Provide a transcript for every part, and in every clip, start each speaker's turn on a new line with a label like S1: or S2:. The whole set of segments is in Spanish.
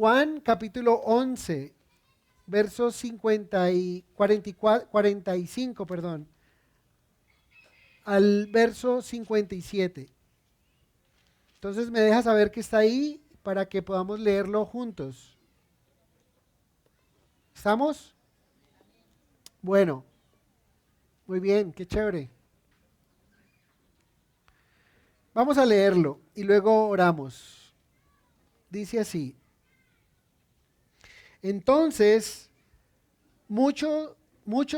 S1: Juan capítulo 11, versos 45, perdón, al verso 57. Entonces me deja saber que está ahí para que podamos leerlo juntos. ¿Estamos? Bueno, muy bien, qué chévere. Vamos a leerlo y luego oramos. Dice así. Entonces, muchos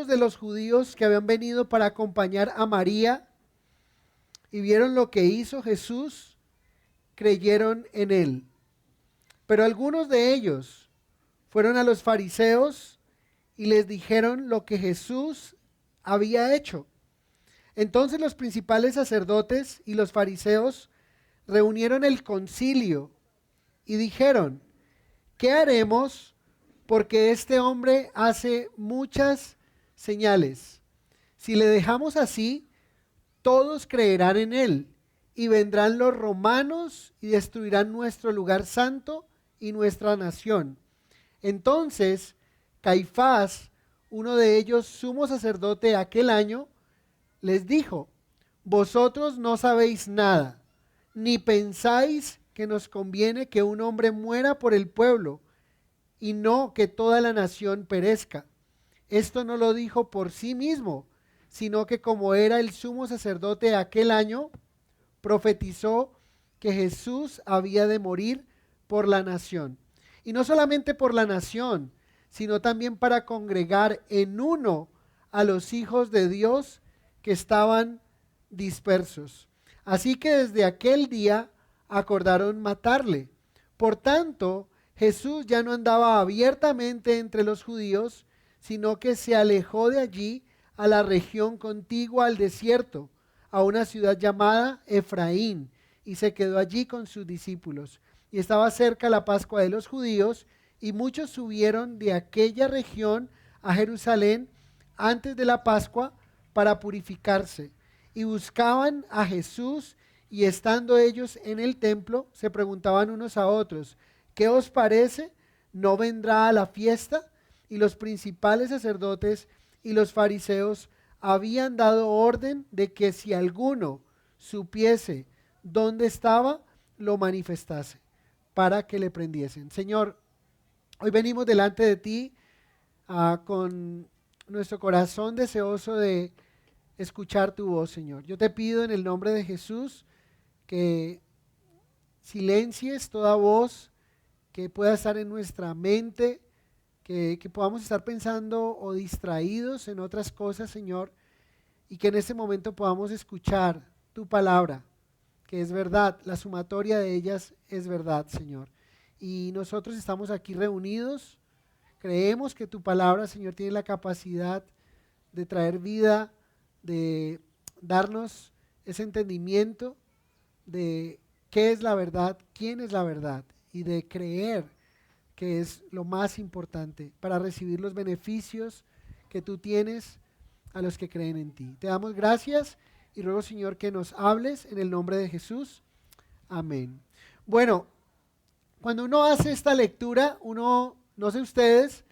S1: de los judíos que habían venido para acompañar a María y vieron lo que hizo Jesús, creyeron en él. Pero algunos de ellos fueron a los fariseos y les dijeron lo que Jesús había hecho. Entonces los principales sacerdotes y los fariseos reunieron el concilio y dijeron, ¿qué haremos? Porque este hombre hace muchas señales. Si le dejamos así, todos creerán en él, y vendrán los romanos y destruirán nuestro lugar santo y nuestra nación. Entonces Caifás, uno de ellos, sumo sacerdote aquel año, les dijo, vosotros no sabéis nada, ni pensáis que nos conviene que un hombre muera por el pueblo, y no que toda la nación perezca. Esto no lo dijo por sí mismo, sino que como era el sumo sacerdote aquel año, profetizó que Jesús había de morir por la nación. Y no solamente por la nación, sino también para congregar en uno a los hijos de Dios que estaban dispersos. Así que desde aquel día acordaron matarle. Por tanto, Jesús ya no andaba abiertamente entre los judíos, sino que se alejó de allí a la región contigua al desierto, a una ciudad llamada Efraín, y se quedó allí con sus discípulos. Y estaba cerca la Pascua de los judíos, y muchos subieron de aquella región a Jerusalén antes de la Pascua para purificarse, y buscaban a Jesús, y estando ellos en el templo, se preguntaban unos a otros, ¿qué os parece? ¿No vendrá a la fiesta? Y los principales sacerdotes y los fariseos habían dado orden de que si alguno supiese dónde estaba, lo manifestase, para que le prendiesen. Señor, hoy venimos delante de ti con nuestro corazón deseoso de escuchar tu voz, Señor. Yo te pido en el nombre de Jesús que silencies toda voz que pueda estar en nuestra mente, que podamos estar pensando o distraídos en otras cosas, Señor, y que en este momento podamos escuchar tu palabra, que es verdad, la sumatoria de ellas es verdad, Señor. Y nosotros estamos aquí reunidos, creemos que tu palabra, Señor, tiene la capacidad de traer vida, de darnos ese entendimiento de qué es la verdad, quién es la verdad, y de creer que es lo más importante para recibir los beneficios que tú tienes a los que creen en ti. Te damos gracias y ruego, Señor, que nos hables en el nombre de Jesús. Amén. Bueno, cuando uno hace esta lectura, uno, no sé ustedes,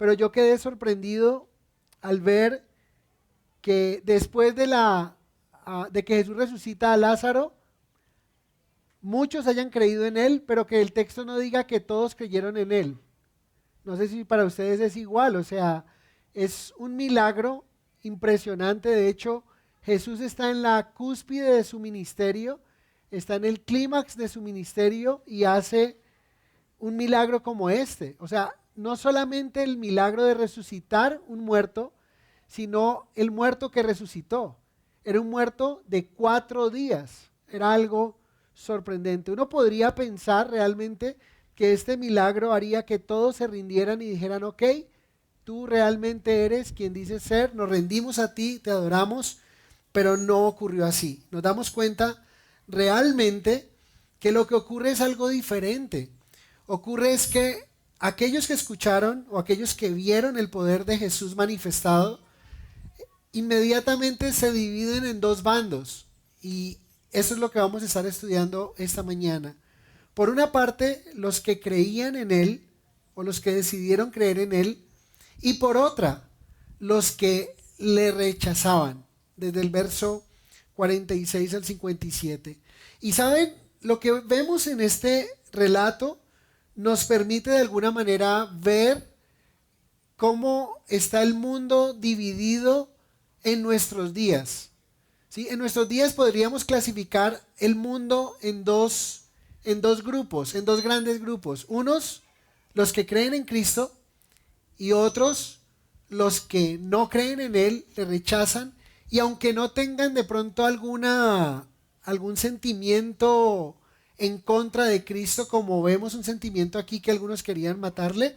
S1: pero yo quedé sorprendido al ver que después de que Jesús resucita a Lázaro, muchos hayan creído en él, pero que el texto no diga que todos creyeron en él. No sé si para ustedes es igual, o sea, es un milagro impresionante. De hecho, Jesús está en la cúspide de su ministerio, está en el clímax de su ministerio y hace un milagro como este. O sea, no solamente el milagro de resucitar un muerto, sino el muerto que resucitó. Era un muerto de 4 días, era algo sorprendente. Uno podría pensar realmente que este milagro haría que todos se rindieran y dijeran, ok, tú realmente eres quien dices ser, nos rendimos a ti, te adoramos, pero no ocurrió así. Nos damos cuenta realmente que lo que ocurre es algo diferente. Ocurre es que aquellos que escucharon o aquellos que vieron el poder de Jesús manifestado, inmediatamente se dividen en 2 bandos, y eso es lo que vamos a estar estudiando esta mañana. Por una parte, los que creían en Él, o los que decidieron creer en Él, y por otra, los que le rechazaban, desde el verso 46 al 57. Y saben, lo que vemos en este relato nos permite de alguna manera ver cómo está el mundo dividido en nuestros días. ¿Sí? En nuestros días podríamos clasificar el mundo en dos grupos, en dos grandes grupos. Unos, los que creen en Cristo, y otros, los que no creen en Él, le rechazan, y aunque no tengan de pronto algún sentimiento en contra de Cristo, como vemos un sentimiento aquí que algunos querían matarle,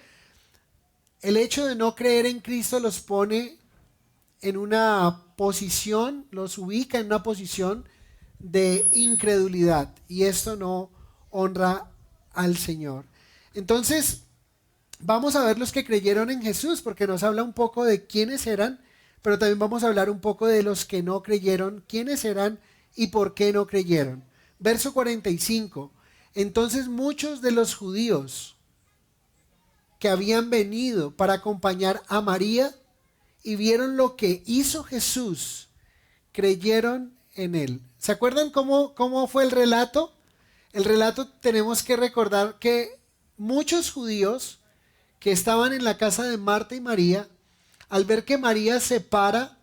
S1: el hecho de no creer en Cristo los pone en una posición, los ubica en una posición de incredulidad, y esto no honra al Señor. Entonces, vamos a ver los que creyeron en Jesús, porque nos habla un poco de quiénes eran, pero también vamos a hablar un poco de los que no creyeron, quiénes eran y por qué no creyeron. Verso 45. Entonces muchos de los judíos que habían venido para acompañar a María y vieron lo que hizo Jesús, creyeron en Él. ¿Se acuerdan cómo fue el relato? El relato tenemos que recordar que muchos judíos que estaban en la casa de Marta y María, al ver que María se para,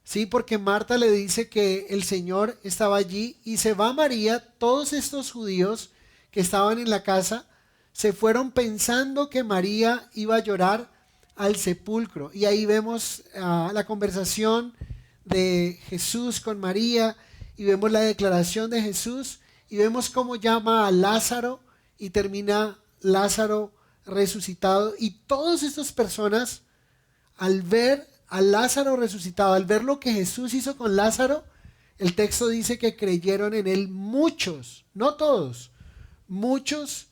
S1: ¿sí? Porque Marta le dice que el Señor estaba allí y se va María, todos estos judíos que estaban en la casa se fueron pensando que María iba a llorar al sepulcro. Y ahí vemos la conversación de Jesús con María y vemos la declaración de Jesús y vemos cómo llama a Lázaro y termina Lázaro resucitado. Y todas estas personas, al ver a Lázaro resucitado, al ver lo que Jesús hizo con Lázaro, el texto dice que creyeron en Él muchos, no todos, muchos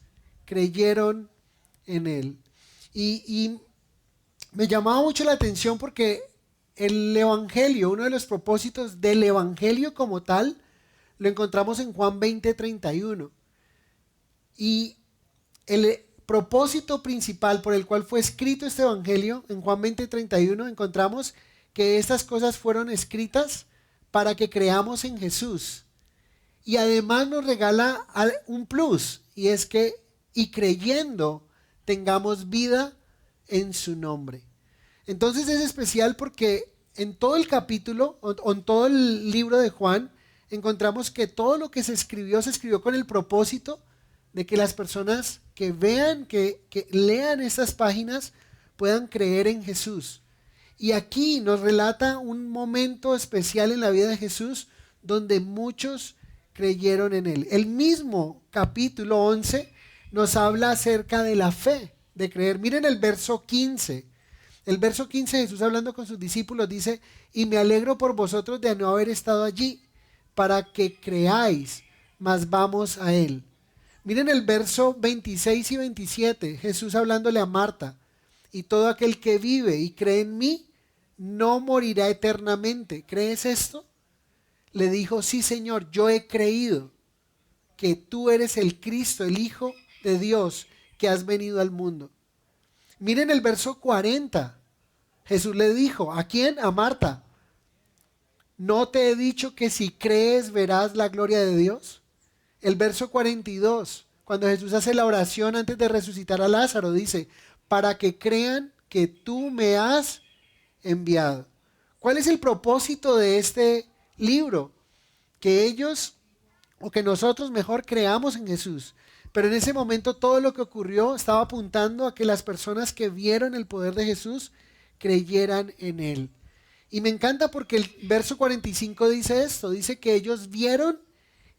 S1: creyeron en Él. Y me llamaba mucho la atención porque el Evangelio, uno de los propósitos del Evangelio como tal, lo encontramos en Juan 20:31. Y el propósito principal por el cual fue escrito este Evangelio, en Juan 20:31 encontramos que estas cosas fueron escritas para que creamos en Jesús. Y además nos regala un plus, y es que, y creyendo, tengamos vida en su nombre. Entonces es especial porque en todo el capítulo, o en todo el libro de Juan, encontramos que todo lo que se escribió con el propósito de que las personas que vean, que lean estas páginas, puedan creer en Jesús. Y aquí nos relata un momento especial en la vida de Jesús donde muchos creyeron en Él. El mismo capítulo 11 nos habla acerca de la fe, de creer. Miren el verso 15. El verso 15, Jesús hablando con sus discípulos dice: y me alegro por vosotros de no haber estado allí, para que creáis, mas vamos a Él. Miren el verso 26 y 27, Jesús hablándole a Marta: y todo aquel que vive y cree en mí, no morirá eternamente. ¿Crees esto? Le dijo: sí, Señor, yo he creído que tú eres el Cristo, el Hijo de Dios, que has venido al mundo. Miren el verso 40. Jesús le dijo: ¿a quién? A Marta: ¿no te he dicho que si crees verás la gloria de Dios? El verso 42, cuando Jesús hace la oración antes de resucitar a Lázaro, dice: para que crean que tú me has enviado. ¿Cuál es el propósito de este libro? Que ellos, o que nosotros mejor, creamos en Jesús. Pero en ese momento todo lo que ocurrió estaba apuntando a que las personas que vieron el poder de Jesús creyeran en Él. Y me encanta porque el verso 45 dice esto, dice que ellos vieron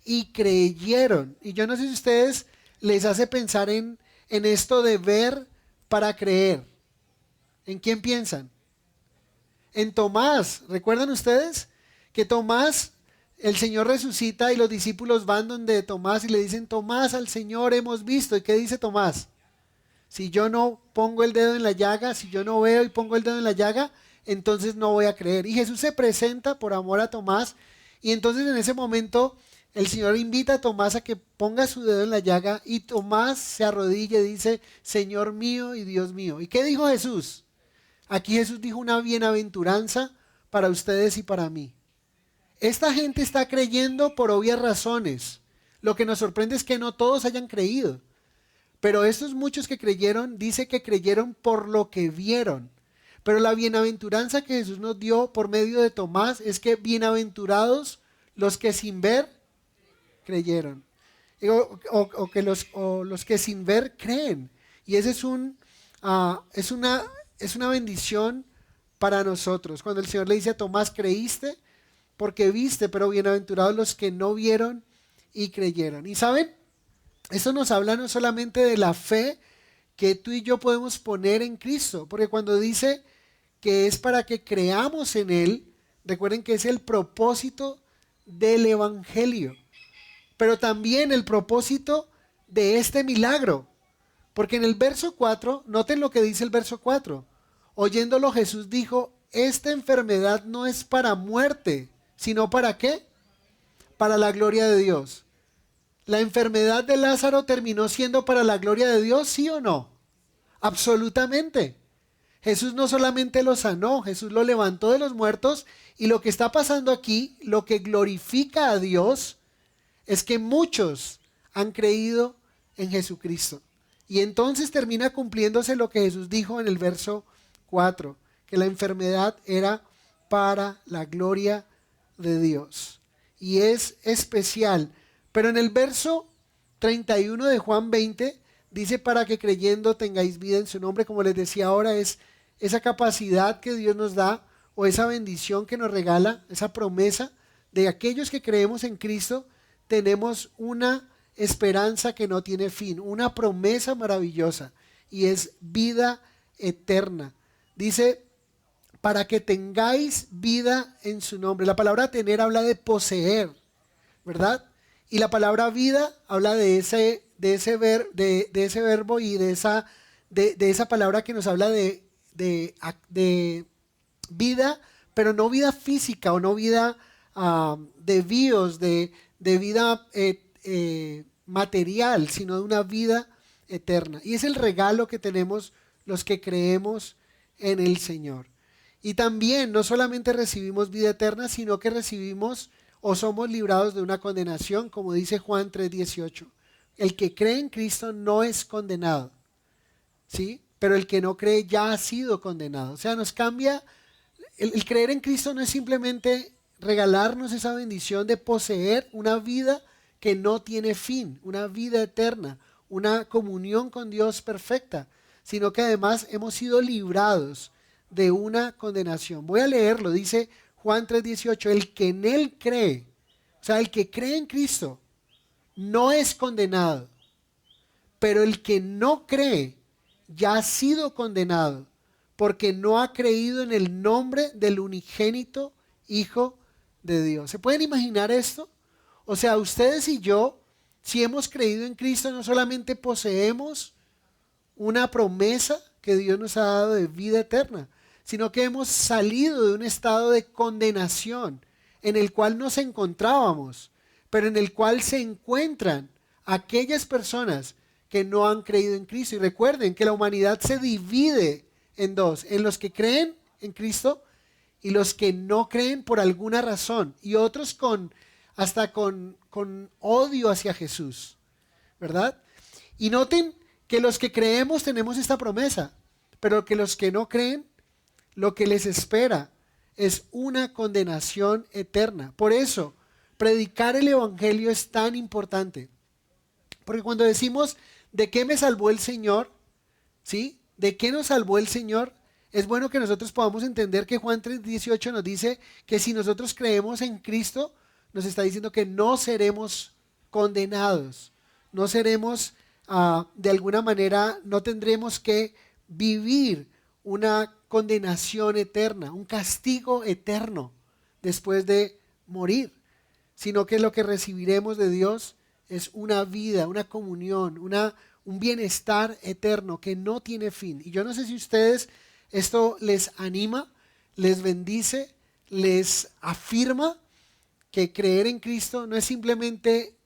S1: y creyeron. Y yo no sé si a ustedes les hace pensar en esto de ver para creer. ¿En quién piensan? En Tomás. ¿Recuerdan ustedes que Tomás, el Señor resucita y los discípulos van donde Tomás y le dicen: Tomás, al Señor hemos visto? ¿Y qué dice Tomás? Si yo no pongo el dedo en la llaga, si yo no veo y pongo el dedo en la llaga, entonces no voy a creer. Y Jesús se presenta por amor a Tomás, y entonces en ese momento el Señor invita a Tomás a que ponga su dedo en la llaga y Tomás se arrodilla y dice, Señor mío y Dios mío. ¿Y qué dijo Jesús? Aquí Jesús dijo una bienaventuranza para ustedes y para mí. Esta gente está creyendo por obvias razones. Lo que nos sorprende es que no todos hayan creído. Pero estos muchos que creyeron, dice que creyeron por lo que vieron. Pero la bienaventuranza que Jesús nos dio por medio de Tomás es que bienaventurados los que sin ver creyeron. O los que sin ver creen. Y ese es una bendición para nosotros. Cuando el Señor le dice a Tomás, creíste porque viste, pero bienaventurados los que no vieron y creyeron. Y saben, eso nos habla no solamente de la fe que tú y yo podemos poner en Cristo, porque cuando dice que es para que creamos en Él, recuerden que es el propósito del Evangelio, pero también el propósito de este milagro, porque en el verso 4, noten lo que dice el verso 4, oyéndolo Jesús dijo, esta enfermedad no es para muerte, sino ¿para qué? Para la gloria de Dios. ¿La enfermedad de Lázaro terminó siendo para la gloria de Dios, sí o no? Absolutamente. Jesús no solamente lo sanó, Jesús lo levantó de los muertos y lo que está pasando aquí, lo que glorifica a Dios, es que muchos han creído en Jesucristo. Y entonces termina cumpliéndose lo que Jesús dijo en el verso 4, que la enfermedad era para la gloria de Dios. Y es especial. Pero en el verso 31 de Juan 20 dice para que creyendo tengáis vida en su nombre. Como les decía ahora, es esa capacidad que Dios nos da o esa bendición que nos regala, esa promesa de aquellos que creemos en Cristo, tenemos una esperanza que no tiene fin, una promesa maravillosa y es vida eterna. Dice para que tengáis vida en su nombre. La palabra tener habla de poseer, ¿verdad? Y la palabra vida habla de ese verbo y de esa palabra que nos habla de vida, pero no vida física o no vida de bios, de vida material, sino de una vida eterna. Y es el regalo que tenemos los que creemos en el Señor. Y también no solamente recibimos vida eterna, sino que recibimos o somos librados de una condenación, como dice Juan 3:18. El que cree en Cristo no es condenado, ¿sí? Pero el que no cree ya ha sido condenado. O sea, nos cambia. El creer en Cristo no es simplemente regalarnos esa bendición de poseer una vida que no tiene fin, una vida eterna, una comunión con Dios perfecta, sino que además hemos sido librados de una condenación. Voy a leerlo, dice Juan 3:18, el que en Él cree, o sea, el que cree en Cristo, no es condenado, pero el que no cree ya ha sido condenado, porque no ha creído en el nombre del unigénito Hijo de Dios. ¿Se pueden imaginar esto? O sea, ustedes y yo, si hemos creído en Cristo, no solamente poseemos una promesa que Dios nos ha dado de vida eterna, sino que hemos salido de un estado de condenación en el cual nos encontrábamos, pero en el cual se encuentran aquellas personas que no han creído en Cristo. Y recuerden que la humanidad se divide en dos, en los que creen en Cristo y los que no creen por alguna razón, y otros hasta con odio hacia Jesús, ¿verdad? Y noten que los que creemos tenemos esta promesa, pero que los que no creen, lo que les espera es una condenación eterna. Por eso, predicar el Evangelio es tan importante. Porque cuando decimos, ¿de qué me salvó el Señor? ¿Sí? ¿De qué nos salvó el Señor? Es bueno que nosotros podamos entender que Juan 3:18 nos dice que si nosotros creemos en Cristo, nos está diciendo que no seremos condenados. No seremos, de alguna manera, no tendremos que vivir una condenación eterna, un castigo eterno después de morir, sino que lo que recibiremos de Dios es una vida, una comunión, un bienestar eterno que no tiene fin. Y yo no sé si ustedes esto les anima, les bendice, les afirma que creer en Cristo no es simplemente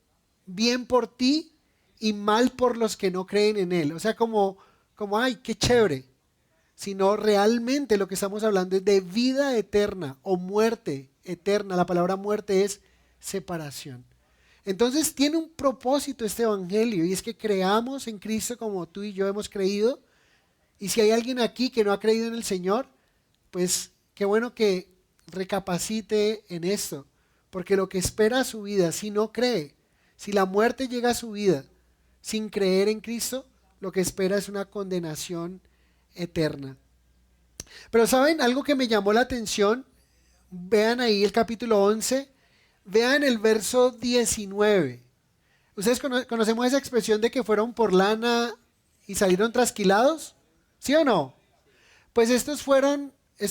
S1: bien por ti y mal por los que no creen en Él. O sea, ay, qué chévere. Sino realmente lo que estamos hablando es de vida eterna o muerte eterna. La palabra muerte es separación. Entonces tiene un propósito este evangelio, y es que creamos en Cristo como tú y yo hemos creído. Y si hay alguien aquí que no ha creído en el Señor, pues qué bueno que recapacite en esto, porque lo que espera a su vida, si no cree, si la muerte llega a su vida sin creer en Cristo, lo que espera es una condenación eterna. Pero ¿saben algo que me llamó la atención? Vean ahí el capítulo 11, vean el verso 19. ¿Ustedes conocemos esa expresión de que fueron por lana y salieron trasquilados? ¿Sí o no? Pues estos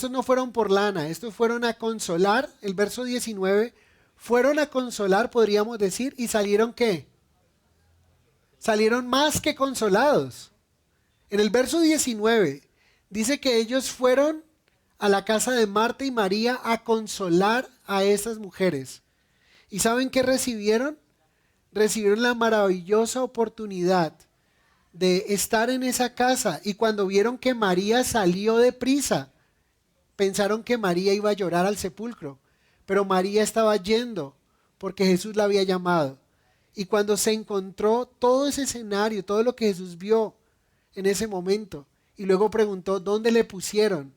S1: no fueron por lana, estos fueron a consolar, el verso 19, fueron a consolar, podríamos decir, y salieron ¿qué? Salieron más que consolados. En el verso 19 dice que ellos fueron a la casa de Marta y María a consolar a esas mujeres. ¿Y saben qué recibieron? Recibieron la maravillosa oportunidad de estar en esa casa, y cuando vieron que María salió deprisa, pensaron que María iba a llorar al sepulcro, pero María estaba yendo porque Jesús la había llamado. Y cuando se encontró todo ese escenario, todo lo que Jesús vio en ese momento, y luego preguntó dónde le pusieron,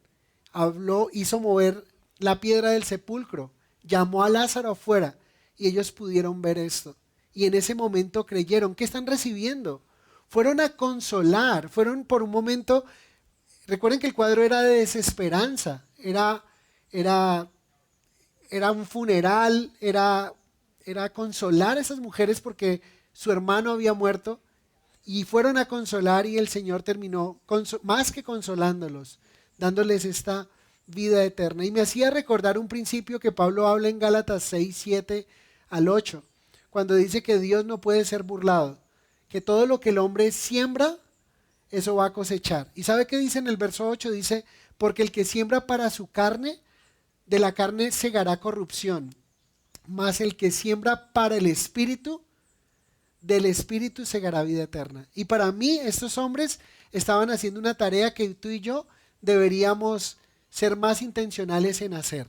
S1: habló, hizo mover la piedra del sepulcro, llamó a Lázaro afuera, y ellos pudieron ver esto. Y en ese momento creyeron. ¿Qué están recibiendo? Fueron a consolar, fueron por un momento. Recuerden que el cuadro era de desesperanza, era un funeral, era consolar a esas mujeres porque su hermano había muerto, y fueron a consolar, y el Señor terminó más que consolándolos, dándoles esta vida eterna. Y me hacía recordar un principio que Pablo habla en Gálatas 6, 7 al 8, cuando dice que Dios no puede ser burlado, que todo lo que el hombre siembra, eso va a cosechar. ¿Y sabe qué dice en el verso 8? Dice, porque el que siembra para su carne, de la carne segará corrupción, mas el que siembra para el Espíritu, del Espíritu segará vida eterna. Y para mí estos hombres estaban haciendo una tarea que tú y yo deberíamos ser más intencionales en hacer,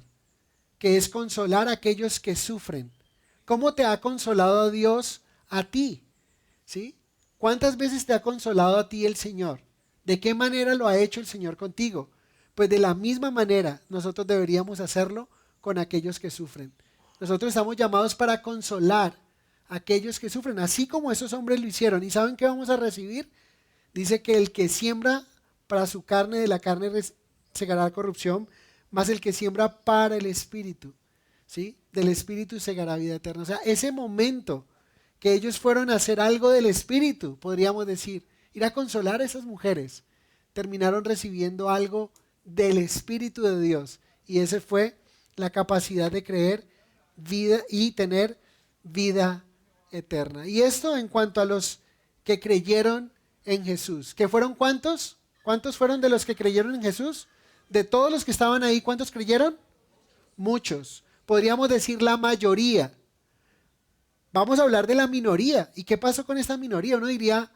S1: que es consolar a aquellos que sufren. ¿Cómo te ha consolado Dios a ti? ¿Sí? ¿Cuántas veces te ha consolado a ti el Señor? ¿De qué manera lo ha hecho el Señor contigo? Pues de la misma manera nosotros deberíamos hacerlo con aquellos que sufren. Nosotros estamos llamados para consolar a aquellos que sufren, así como esos hombres lo hicieron. ¿Y saben qué vamos a recibir? Dice que el que siembra para su carne, de la carne segará corrupción, mas el que siembra para el Espíritu, ¿sí? Del Espíritu segará vida eterna. O sea, ese momento que ellos fueron a hacer algo del Espíritu, podríamos decir, ir a consolar a esas mujeres, terminaron recibiendo algo del Espíritu de Dios, y ese fue la capacidad de creer vida y tener vida eterna. Y esto en cuanto a los que creyeron en Jesús. ¿Que fueron cuántos? ¿Cuántos fueron de los que creyeron en Jesús? De todos los que estaban ahí, ¿cuántos creyeron? Muchos. Podríamos decir la mayoría. Vamos a hablar de la minoría. ¿Y qué pasó con esta minoría? Uno diría,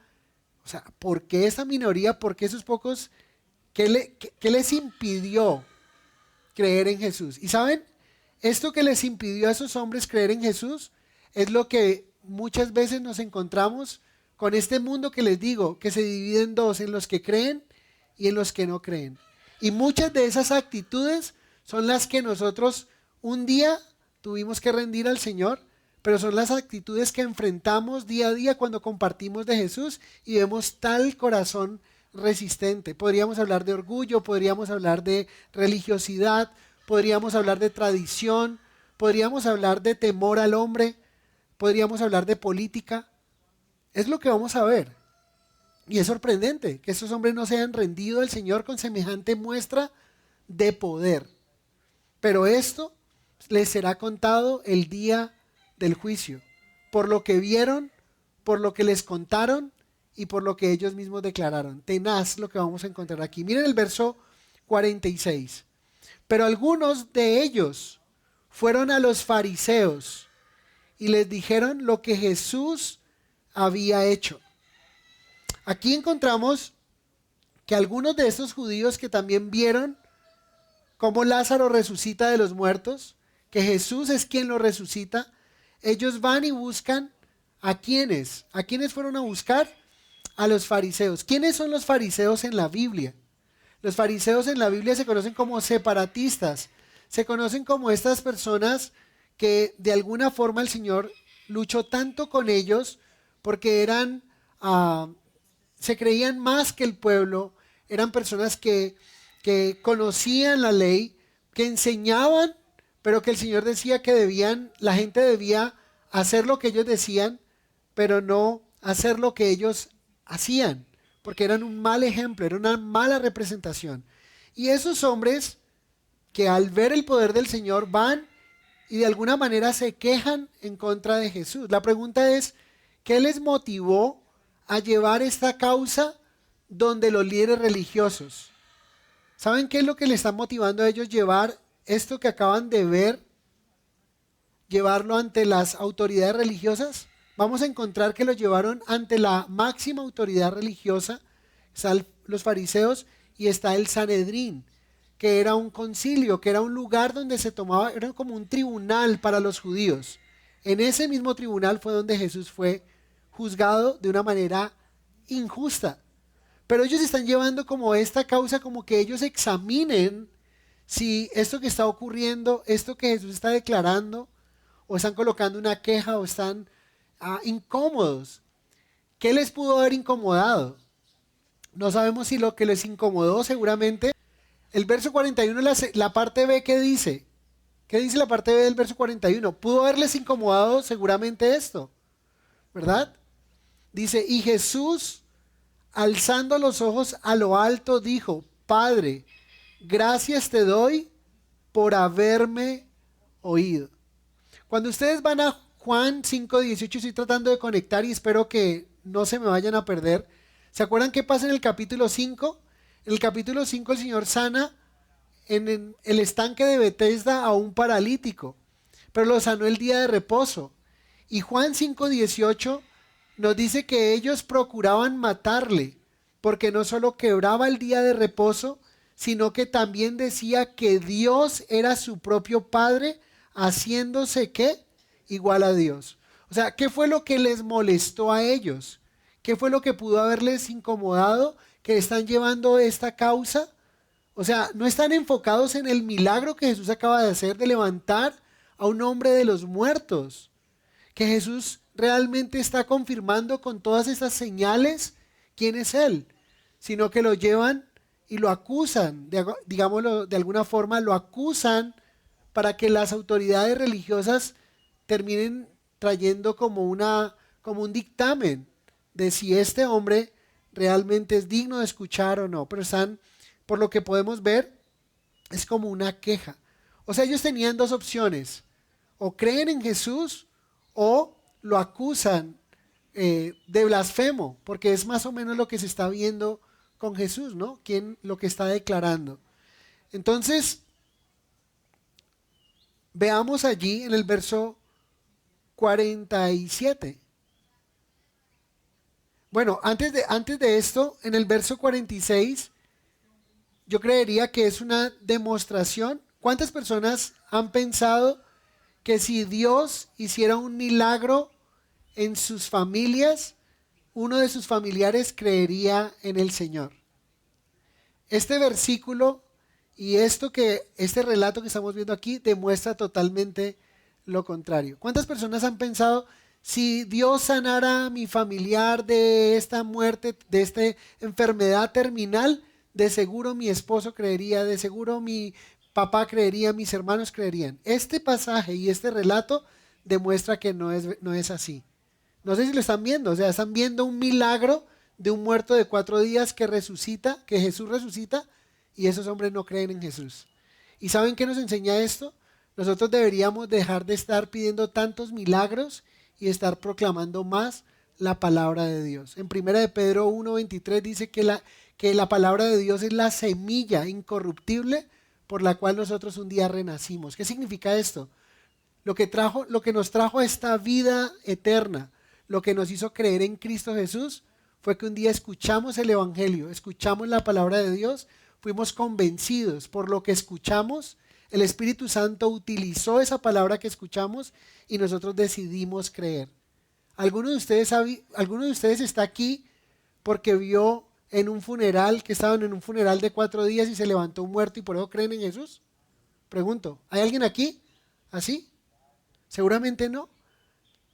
S1: o sea, ¿por qué esta minoría? ¿Por qué esos pocos? ¿Qué les impidió creer en Jesús? Y saben, esto que les impidió a esos hombres creer en Jesús es lo que muchas veces nos encontramos con este mundo que les digo, que se divide en dos, en los que creen y en los que no creen. Y muchas de esas actitudes son las que nosotros un día tuvimos que rendir al Señor, pero son las actitudes que enfrentamos día a día cuando compartimos de Jesús y vemos tal corazón resistente. Podríamos hablar de orgullo, podríamos hablar de religiosidad, podríamos hablar de tradición, podríamos hablar de temor al hombre, podríamos hablar de política. Es lo que vamos a ver. Y es sorprendente que estos hombres no se hayan rendido al Señor con semejante muestra de poder. Pero esto les será contado el día del juicio, por lo que vieron, por lo que les contaron y por lo que ellos mismos declararon. Tenaz lo que vamos a encontrar aquí. Miren el verso 46. Pero algunos de ellos fueron a los fariseos y les dijeron lo que Jesús había hecho. Aquí encontramos que algunos de estos judíos que también vieron cómo Lázaro resucita de los muertos, que Jesús es quien lo resucita, ellos van y buscan ¿a quiénes? ¿A quiénes fueron a buscar? A los fariseos. ¿Quiénes son los fariseos en la Biblia? Los fariseos en la Biblia se conocen como separatistas, se conocen como estas personas que de alguna forma el Señor luchó tanto con ellos porque se creían más que el pueblo, eran personas que conocían la ley, que enseñaban, pero que el Señor decía que la gente debía hacer lo que ellos decían, pero no hacer lo que ellos hacían, porque eran un mal ejemplo, era una mala representación. Y esos hombres que al ver el poder del Señor van y de alguna manera se quejan en contra de Jesús. La pregunta es, ¿qué les motivó a llevar esta causa donde los líderes religiosos? ¿Saben qué es lo que le está motivando a ellos llevar esto que acaban de ver, llevarlo ante las autoridades religiosas? Vamos a encontrar que lo llevaron ante la máxima autoridad religiosa, están los fariseos y está el Sanedrín, que era un concilio, que era un lugar donde se tomaba, era como un tribunal para los judíos. En ese mismo tribunal fue donde Jesús fue juzgado de una manera injusta. Pero ellos están llevando como esta causa, como que ellos examinen si esto que está ocurriendo, esto que Jesús está declarando, o están colocando una queja, o están incómodos. ¿Qué les pudo haber incomodado? No sabemos si lo que les incomodó seguramente. El verso 41, la parte B, ¿qué dice? ¿Qué dice la parte B del verso 41? Pudo haberles incomodado seguramente esto, ¿verdad? Dice, y Jesús, alzando los ojos a lo alto, dijo, Padre, gracias te doy por haberme oído. Cuando ustedes van a Juan 5:18, estoy tratando de conectar y espero que no se me vayan a perder. ¿Se acuerdan qué pasa en el capítulo 5? En el capítulo 5 el Señor sana en el estanque de Betesda a un paralítico, pero lo sanó el día de reposo. Y Juan 5:18 nos dice que ellos procuraban matarle, porque no solo quebraba el día de reposo, sino que también decía que Dios era su propio Padre, haciéndose ¿qué? Igual a Dios. O sea, ¿qué fue lo que les molestó a ellos? ¿Qué fue lo que pudo haberles incomodado que están llevando esta causa? O sea, no están enfocados en el milagro que Jesús acaba de hacer de levantar a un hombre de los muertos, que Jesús realmente está confirmando con todas estas señales quién es Él, sino que lo llevan y lo acusan, digámoslo de alguna forma, lo acusan para que las autoridades religiosas terminen trayendo como un dictamen de si este hombre realmente es digno de escuchar o no. Pero están, por lo que podemos ver, es como una queja. O sea, ellos tenían dos opciones: o creen en Jesús o lo acusan de blasfemo, porque es más o menos lo que se está viendo con Jesús, ¿no? Lo que está declarando. Entonces, veamos allí en el verso 47. Bueno, antes de esto, en el verso 46, yo creería que es una demostración. ¿Cuántas personas han pensado que si Dios hiciera un milagro en sus familias, uno de sus familiares creería en el Señor? Este versículo y este relato que estamos viendo aquí demuestra totalmente lo contrario. ¿Cuántas personas han pensado, si Dios sanara a mi familiar de esta muerte, de esta enfermedad terminal, de seguro mi esposo creería, de seguro mi papá creería, mis hermanos creerían? Este pasaje y este relato demuestra que no es así. No sé si lo están viendo, o sea, están viendo un milagro de un muerto de 4 días que resucita, que Jesús resucita, y esos hombres no creen en Jesús. ¿Y saben qué nos enseña esto? Nosotros deberíamos dejar de estar pidiendo tantos milagros y estar proclamando más la palabra de Dios. En 1 de Pedro 1:23 dice que la palabra de Dios es la semilla incorruptible por la cual nosotros un día renacimos. ¿Qué significa esto? lo que nos trajo a esta vida eterna, lo que nos hizo creer en Cristo Jesús, fue que un día escuchamos el Evangelio, escuchamos la palabra de Dios, fuimos convencidos por lo que escuchamos, el Espíritu Santo utilizó esa palabra que escuchamos y nosotros decidimos creer. ¿Alguno de ustedes está aquí porque vio en un funeral, que estaban en un funeral de 4 días y se levantó un muerto y por eso creen en Jesús? Pregunto, ¿hay alguien aquí así? Seguramente no.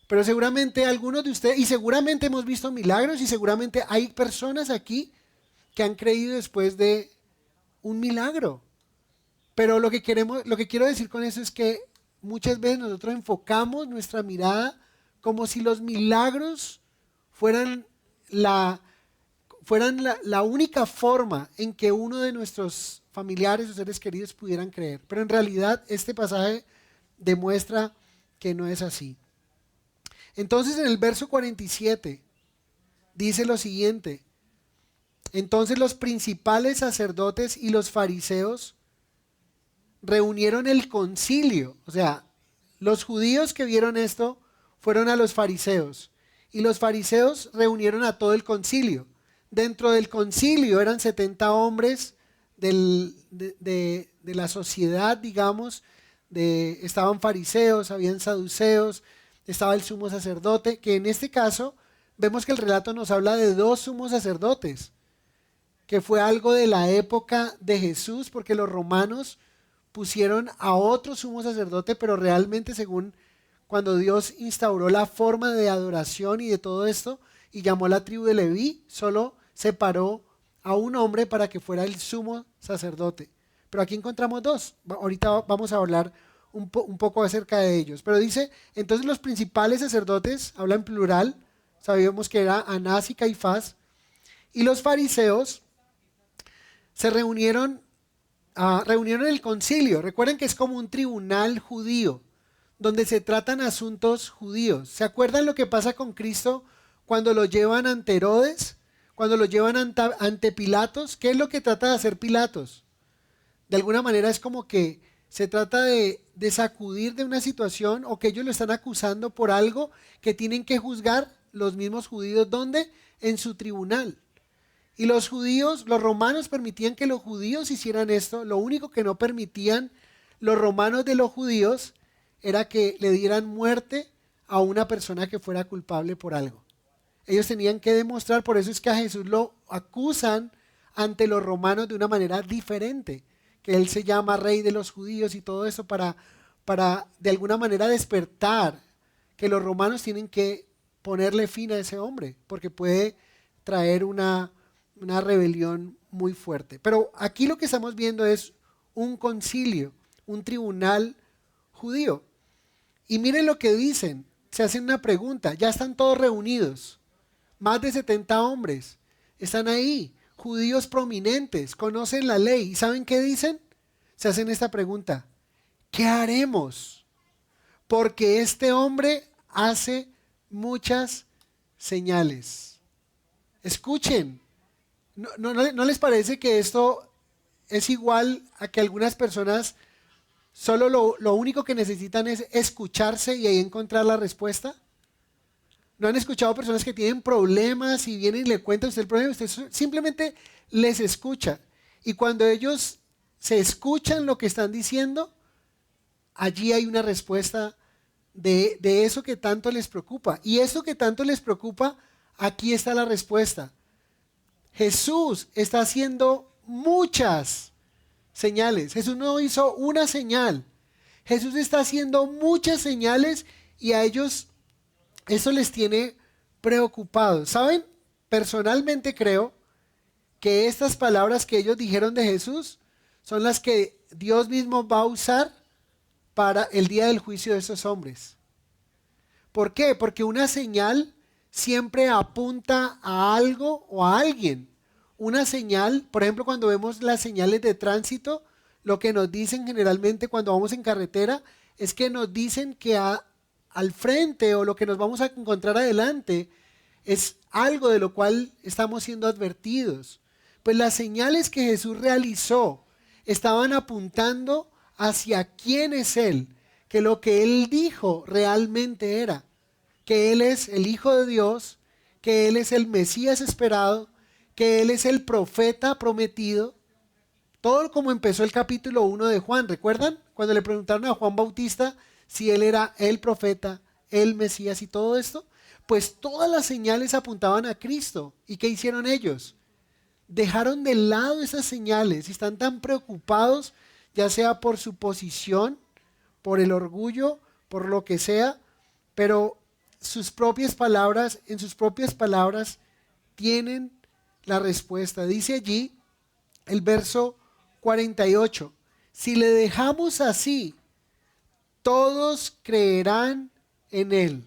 S1: Pero seguramente algunos de ustedes, y seguramente hemos visto milagros y seguramente hay personas aquí que han creído después de un milagro. Pero lo que quiero decir con eso es que muchas veces nosotros enfocamos nuestra mirada como si los milagros fueran la única forma en que uno de nuestros familiares o seres queridos pudieran creer. Pero en realidad este pasaje demuestra que no es así. Entonces en el verso 47 dice lo siguiente: entonces los principales sacerdotes y los fariseos reunieron el concilio. O sea, los judíos que vieron esto fueron a los fariseos y los fariseos reunieron a todo el concilio. Dentro del concilio eran 70 hombres de la sociedad, digamos, estaban fariseos, habían saduceos, estaba el sumo sacerdote, que en este caso vemos que el relato nos habla de 2 sumos sacerdotes, que fue algo de la época de Jesús, porque los romanos pusieron a otro sumo sacerdote, pero realmente según cuando Dios instauró la forma de adoración y de todo esto, y llamó a la tribu de Leví, solo separó a un hombre para que fuera el sumo sacerdote. Pero aquí encontramos 2. Ahorita vamos a hablar un poco acerca de ellos. Pero dice, entonces los principales sacerdotes, habla en plural, sabíamos que era Anás y Caifás, y los fariseos se reunieron el concilio. Recuerden que es como un tribunal judío, donde se tratan asuntos judíos. ¿Se acuerdan lo que pasa con Cristo cuando lo llevan ante Herodes? Cuando lo llevan ante Pilatos. ¿Qué es lo que trata de hacer Pilatos? De alguna manera es como que se trata de sacudir de una situación, o que ellos lo están acusando por algo que tienen que juzgar los mismos judíos. ¿Dónde? En su tribunal. Y los romanos permitían que los judíos hicieran esto. Lo único que no permitían los romanos de los judíos era que le dieran muerte a una persona que fuera culpable por algo. Ellos tenían que demostrar, por eso es que a Jesús lo acusan ante los romanos de una manera diferente, que él se llama rey de los judíos y todo eso para de alguna manera despertar que los romanos tienen que ponerle fin a ese hombre, porque puede traer una rebelión muy fuerte. Pero aquí lo que estamos viendo es un concilio, un tribunal judío. Y miren lo que dicen, se hacen una pregunta, ya están todos reunidos, más de 70 hombres, están ahí, judíos prominentes, conocen la ley, ¿y saben qué dicen? Se hacen esta pregunta: ¿qué haremos? Porque este hombre hace muchas señales. Escuchen, ¿no les parece que esto es igual a que algunas personas solo lo único que necesitan es escucharse y ahí encontrar la respuesta? ¿No han escuchado personas que tienen problemas y vienen y le cuentan a usted el problema? Usted simplemente les escucha. Y cuando ellos se escuchan lo que están diciendo, allí hay una respuesta de eso que tanto les preocupa. Y eso que tanto les preocupa, aquí está la respuesta. Jesús está haciendo muchas señales. Jesús no hizo una señal. Jesús está haciendo muchas señales y a ellos eso les tiene preocupados. ¿Saben? Personalmente creo que estas palabras que ellos dijeron de Jesús son las que Dios mismo va a usar para el día del juicio de esos hombres. ¿Por qué? Porque una señal siempre apunta a algo o a alguien. Una señal, por ejemplo, cuando vemos las señales de tránsito, lo que nos dicen generalmente cuando vamos en carretera es que nos dicen que al frente o lo que nos vamos a encontrar adelante es algo de lo cual estamos siendo advertidos. Pues las señales que Jesús realizó estaban apuntando hacia quién es Él, que lo que él dijo realmente era, que él es el Hijo de Dios, que él es el Mesías esperado, que él es el profeta prometido. Todo como empezó el capítulo 1 de Juan, ¿recuerdan? Cuando le preguntaron a Juan Bautista si él era el profeta, el Mesías y todo esto. Pues todas las señales apuntaban a Cristo. ¿Y qué hicieron ellos? Dejaron de lado esas señales y están tan preocupados, ya sea por su posición, por el orgullo, por lo que sea, pero sus propias palabras, en sus propias palabras, tienen la respuesta. Dice allí el verso 48, si le dejamos así, todos creerán en él.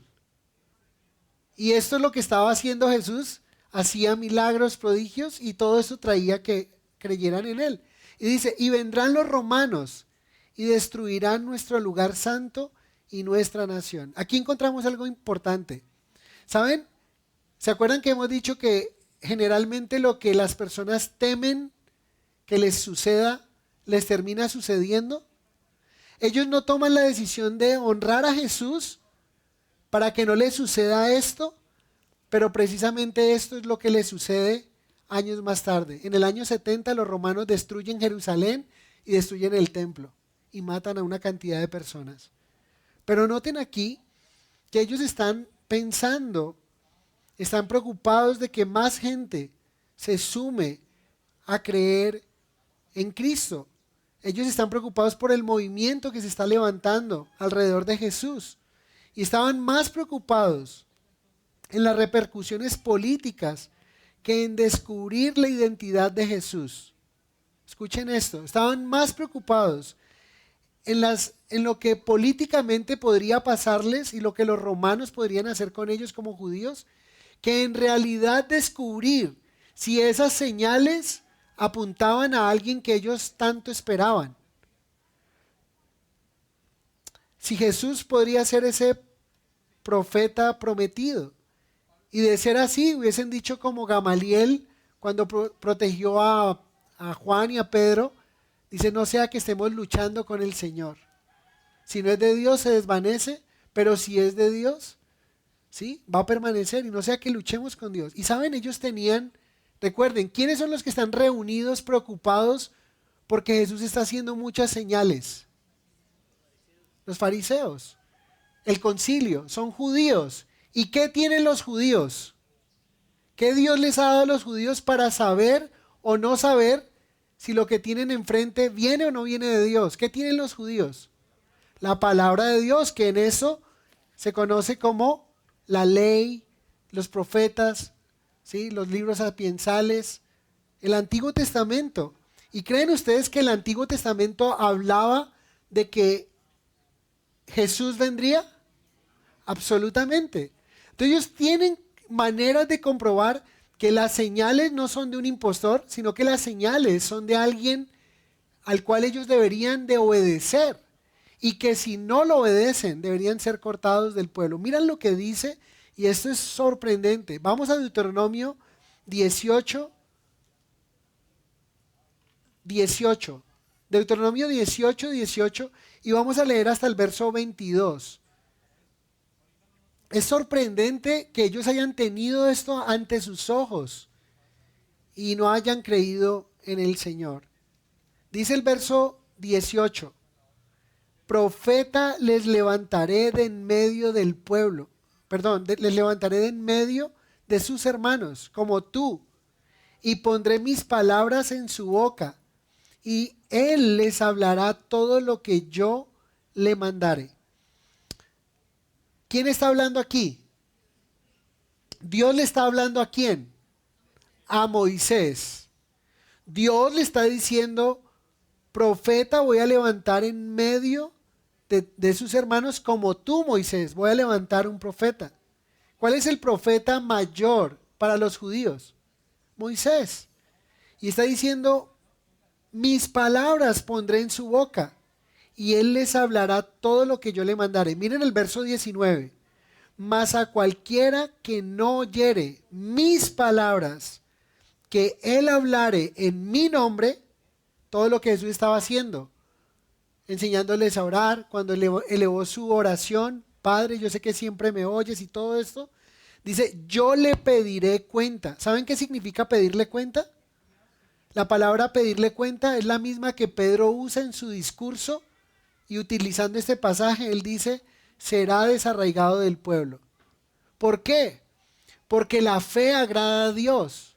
S1: Y esto es lo que estaba haciendo Jesús, hacía milagros, prodigios, y todo eso traía que creyeran en él. Y dice, y vendrán los romanos y destruirán nuestro lugar santo y nuestra nación. Aquí encontramos algo importante. ¿Saben? ¿Se acuerdan que hemos dicho que generalmente lo que las personas temen que les suceda, les termina sucediendo? Ellos no toman la decisión de honrar a Jesús para que no les suceda esto, pero precisamente esto es lo que les sucede años más tarde. En el año 70 los romanos destruyen Jerusalén y destruyen el templo y matan a una cantidad de personas. Pero noten aquí que ellos están pensando, están preocupados de que más gente se sume a creer en Cristo. Ellos están preocupados por el movimiento que se está levantando alrededor de Jesús. Y estaban más preocupados en las repercusiones políticas que en descubrir la identidad de Jesús. Escuchen esto, estaban más preocupados en lo que políticamente podría pasarles y lo que los romanos podrían hacer con ellos como judíos, que en realidad descubrir si esas señales apuntaban a alguien que ellos tanto esperaban. Si Jesús podría ser ese profeta prometido. Y de ser así, hubiesen dicho como Gamaliel cuando protegió a Juan y a Pedro, dice, no sea que estemos luchando con el Señor. Si no es de Dios se desvanece, pero si es de Dios, ¿sí? Va a permanecer, y no sea que luchemos con Dios. Y saben, ellos tenían, recuerden, ¿quiénes son los que están reunidos preocupados porque Jesús está haciendo muchas señales? Los fariseos. El concilio, son judíos. ¿Y qué tienen los judíos? ¿Qué Dios les ha dado a los judíos para saber o no saber si lo que tienen enfrente viene o no viene de Dios? ¿Qué tienen los judíos? La palabra de Dios, que en eso se conoce como la ley, los profetas, ¿sí? Los libros sapiensales, el Antiguo Testamento. ¿Y creen ustedes que el Antiguo Testamento hablaba de que Jesús vendría? Absolutamente. Entonces ellos tienen maneras de comprobar que las señales no son de un impostor, sino que las señales son de alguien al cual ellos deberían de obedecer, y que si no lo obedecen deberían ser cortados del pueblo. Miren lo que dice, y esto es sorprendente. Vamos a Deuteronomio 18. Deuteronomio 18, y vamos a leer hasta el verso 22. Es sorprendente que ellos hayan tenido esto ante sus ojos y no hayan creído en el Señor. Dice el verso 18, profeta les levantaré de en medio del pueblo, les levantaré de en medio de sus hermanos, como tú, y pondré mis palabras en su boca, y él les hablará todo lo que yo le mandare. ¿Quién está hablando aquí? Dios le está hablando ¿a quién? A Moisés. Dios le está diciendo, profeta voy a levantar en medio de sus hermanos como tú, Moisés. Voy a levantar un profeta. ¿Cuál es el profeta mayor para los judíos? Moisés. Y está diciendo, mis palabras pondré en su boca, y él les hablará todo lo que yo le mandaré. Miren el verso 19. Mas a cualquiera que no oyere mis palabras, que él hablare en mi nombre, todo lo que Jesús estaba haciendo, enseñándoles a orar, cuando elevó su oración, Padre, yo sé que siempre me oyes y todo esto, dice, yo le pediré cuenta. ¿Saben qué significa pedirle cuenta? La palabra pedirle cuenta es la misma que Pedro usa en su discurso y utilizando este pasaje, él dice, será desarraigado del pueblo. ¿Por qué? Porque la fe agrada a Dios.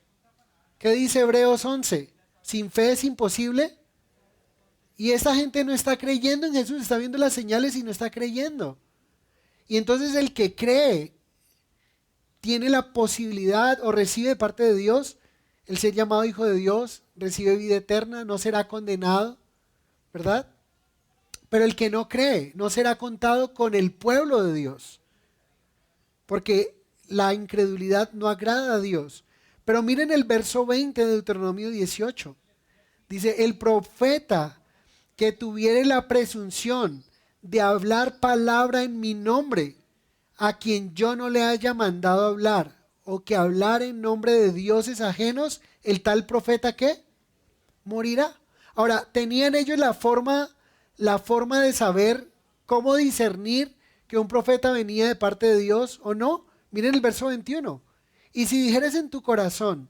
S1: ¿Qué dice Hebreos 11? Sin fe es imposible. Y esta gente no está creyendo en Jesús, está viendo las señales y no está creyendo. Y entonces el que cree tiene la posibilidad o recibe de parte de Dios el ser llamado hijo de Dios, recibe vida eterna, no será condenado, ¿verdad? Pero el que no cree no será contado con el pueblo de Dios, porque la incredulidad no agrada a Dios. Pero miren el verso 20 de Deuteronomio 18. Dice, el profeta que tuviere la presunción de hablar palabra en mi nombre, a quien yo no le haya mandado hablar, o que hablar en nombre de dioses ajenos, el tal profeta ¿qué? Morirá. Ahora, ¿tenían ellos la forma de saber cómo discernir que un profeta venía de parte de Dios o no? Miren el verso 21. Y si dijeres en tu corazón,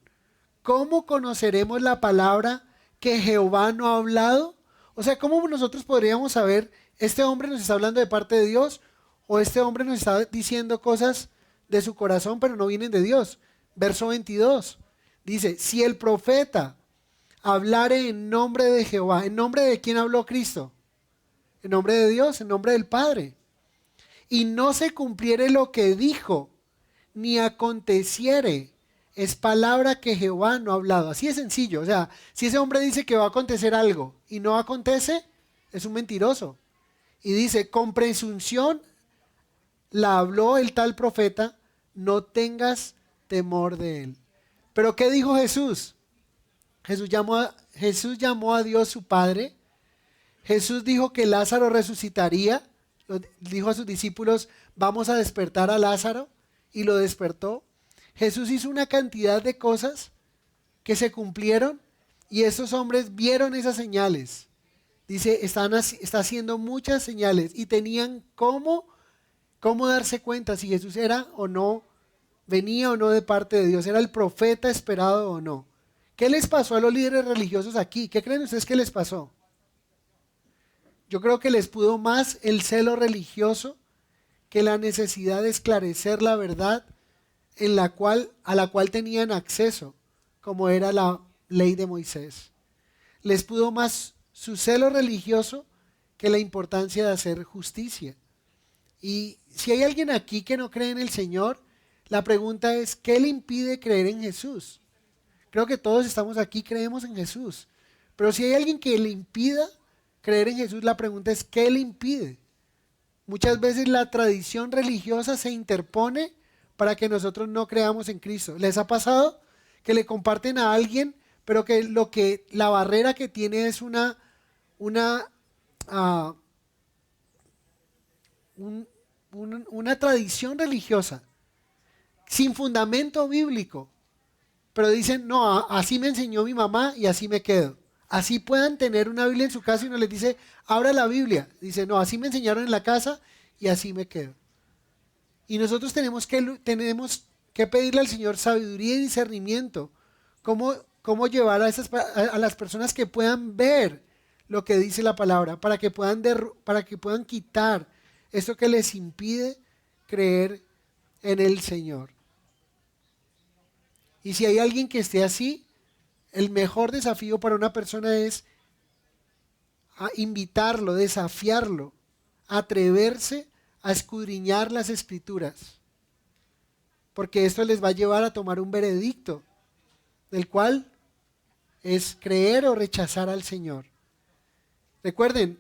S1: ¿cómo conoceremos la palabra que Jehová no ha hablado? O sea, ¿cómo nosotros podríamos saber, este hombre nos está hablando de parte de Dios o este hombre nos está diciendo cosas de su corazón pero no vienen de Dios? Verso 22 dice, si el profeta hablare en nombre de Jehová, ¿en nombre de quién habló Cristo? En nombre de Dios, en nombre del Padre. Y no se cumpliere lo que dijo, ni aconteciere, es palabra que Jehová no ha hablado. Así es sencillo. O sea, si ese hombre dice que va a acontecer algo y no acontece, es un mentiroso. Y dice, con presunción la habló el tal profeta, no tengas temor de él. Pero ¿qué dijo Jesús? Jesús llamó a Dios su Padre. Jesús dijo que Lázaro resucitaría. Dijo a sus discípulos, vamos a despertar a Lázaro. Y lo despertó. Jesús hizo una cantidad de cosas que se cumplieron y esos hombres vieron esas señales. Dice, está haciendo muchas señales y tenían cómo darse cuenta si Jesús era o no, venía o no de parte de Dios, era el profeta esperado o no. ¿Qué les pasó a los líderes religiosos aquí? ¿Qué creen ustedes que les pasó? Yo creo que les pudo más el celo religioso que la necesidad de esclarecer la verdad a la cual tenían acceso, como era la ley de Moisés. Les pudo más su celo religioso que la importancia de hacer justicia. Y si hay alguien aquí que no cree en el Señor, la pregunta es, ¿qué le impide creer en Jesús? Creo que todos estamos aquí, creemos en Jesús. Pero si hay alguien que le impida creer en Jesús, la pregunta es, ¿qué le impide? Muchas veces la tradición religiosa se interpone para que nosotros no creamos en Cristo. ¿Les ha pasado que le comparten a alguien, pero que la barrera que tiene es una tradición religiosa sin fundamento bíblico? Pero dicen, no, así me enseñó mi mamá y así me quedo. Así puedan tener una Biblia en su casa y uno les dice, abra la Biblia. Dice, no, así me enseñaron en la casa y así me quedo. Y nosotros tenemos que pedirle al Señor sabiduría y discernimiento. Cómo llevar a las personas que puedan ver lo que dice la palabra, para que puedan quitar esto que les impide creer en el Señor. Y si hay alguien que esté así, el mejor desafío para una persona es invitarlo, desafiarlo, atreverse a escudriñar las Escrituras. Porque esto les va a llevar a tomar un veredicto, del cual es creer o rechazar al Señor. Recuerden,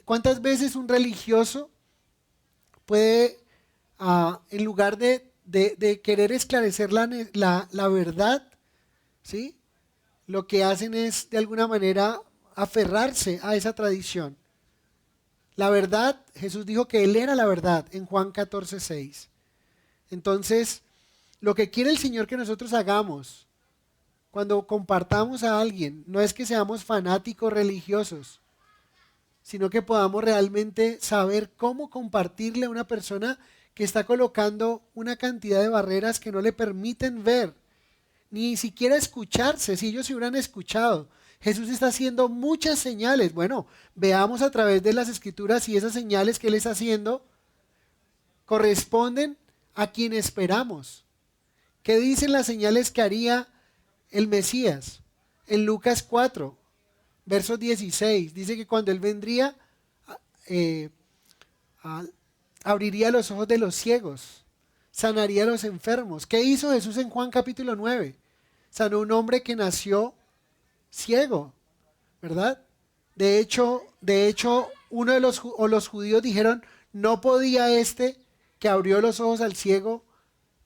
S1: ¿cuántas veces un religioso puede, en lugar de querer esclarecer la verdad, ¿sí?, lo que hacen es de alguna manera aferrarse a esa tradición? La verdad, Jesús dijo que Él era la verdad en Juan 14:6. Entonces, lo que quiere el Señor que nosotros hagamos cuando compartamos a alguien, no es que seamos fanáticos religiosos, sino que podamos realmente saber cómo compartirle a una persona que está colocando una cantidad de barreras que no le permiten ver, ni siquiera escucharse. Si ellos se hubieran escuchado, Jesús está haciendo muchas señales. Bueno, veamos a través de las Escrituras si esas señales que Él está haciendo corresponden a quien esperamos. ¿Qué dicen las señales que haría el Mesías? En Lucas 4, verso 16, dice que cuando Él vendría, eh, abriría los ojos de los ciegos, sanaría a los enfermos. ¿Qué hizo Jesús en Juan capítulo 9? Sanó a un hombre que nació ciego, ¿verdad? De hecho, uno de los judíos dijeron, no podía este que abrió los ojos al ciego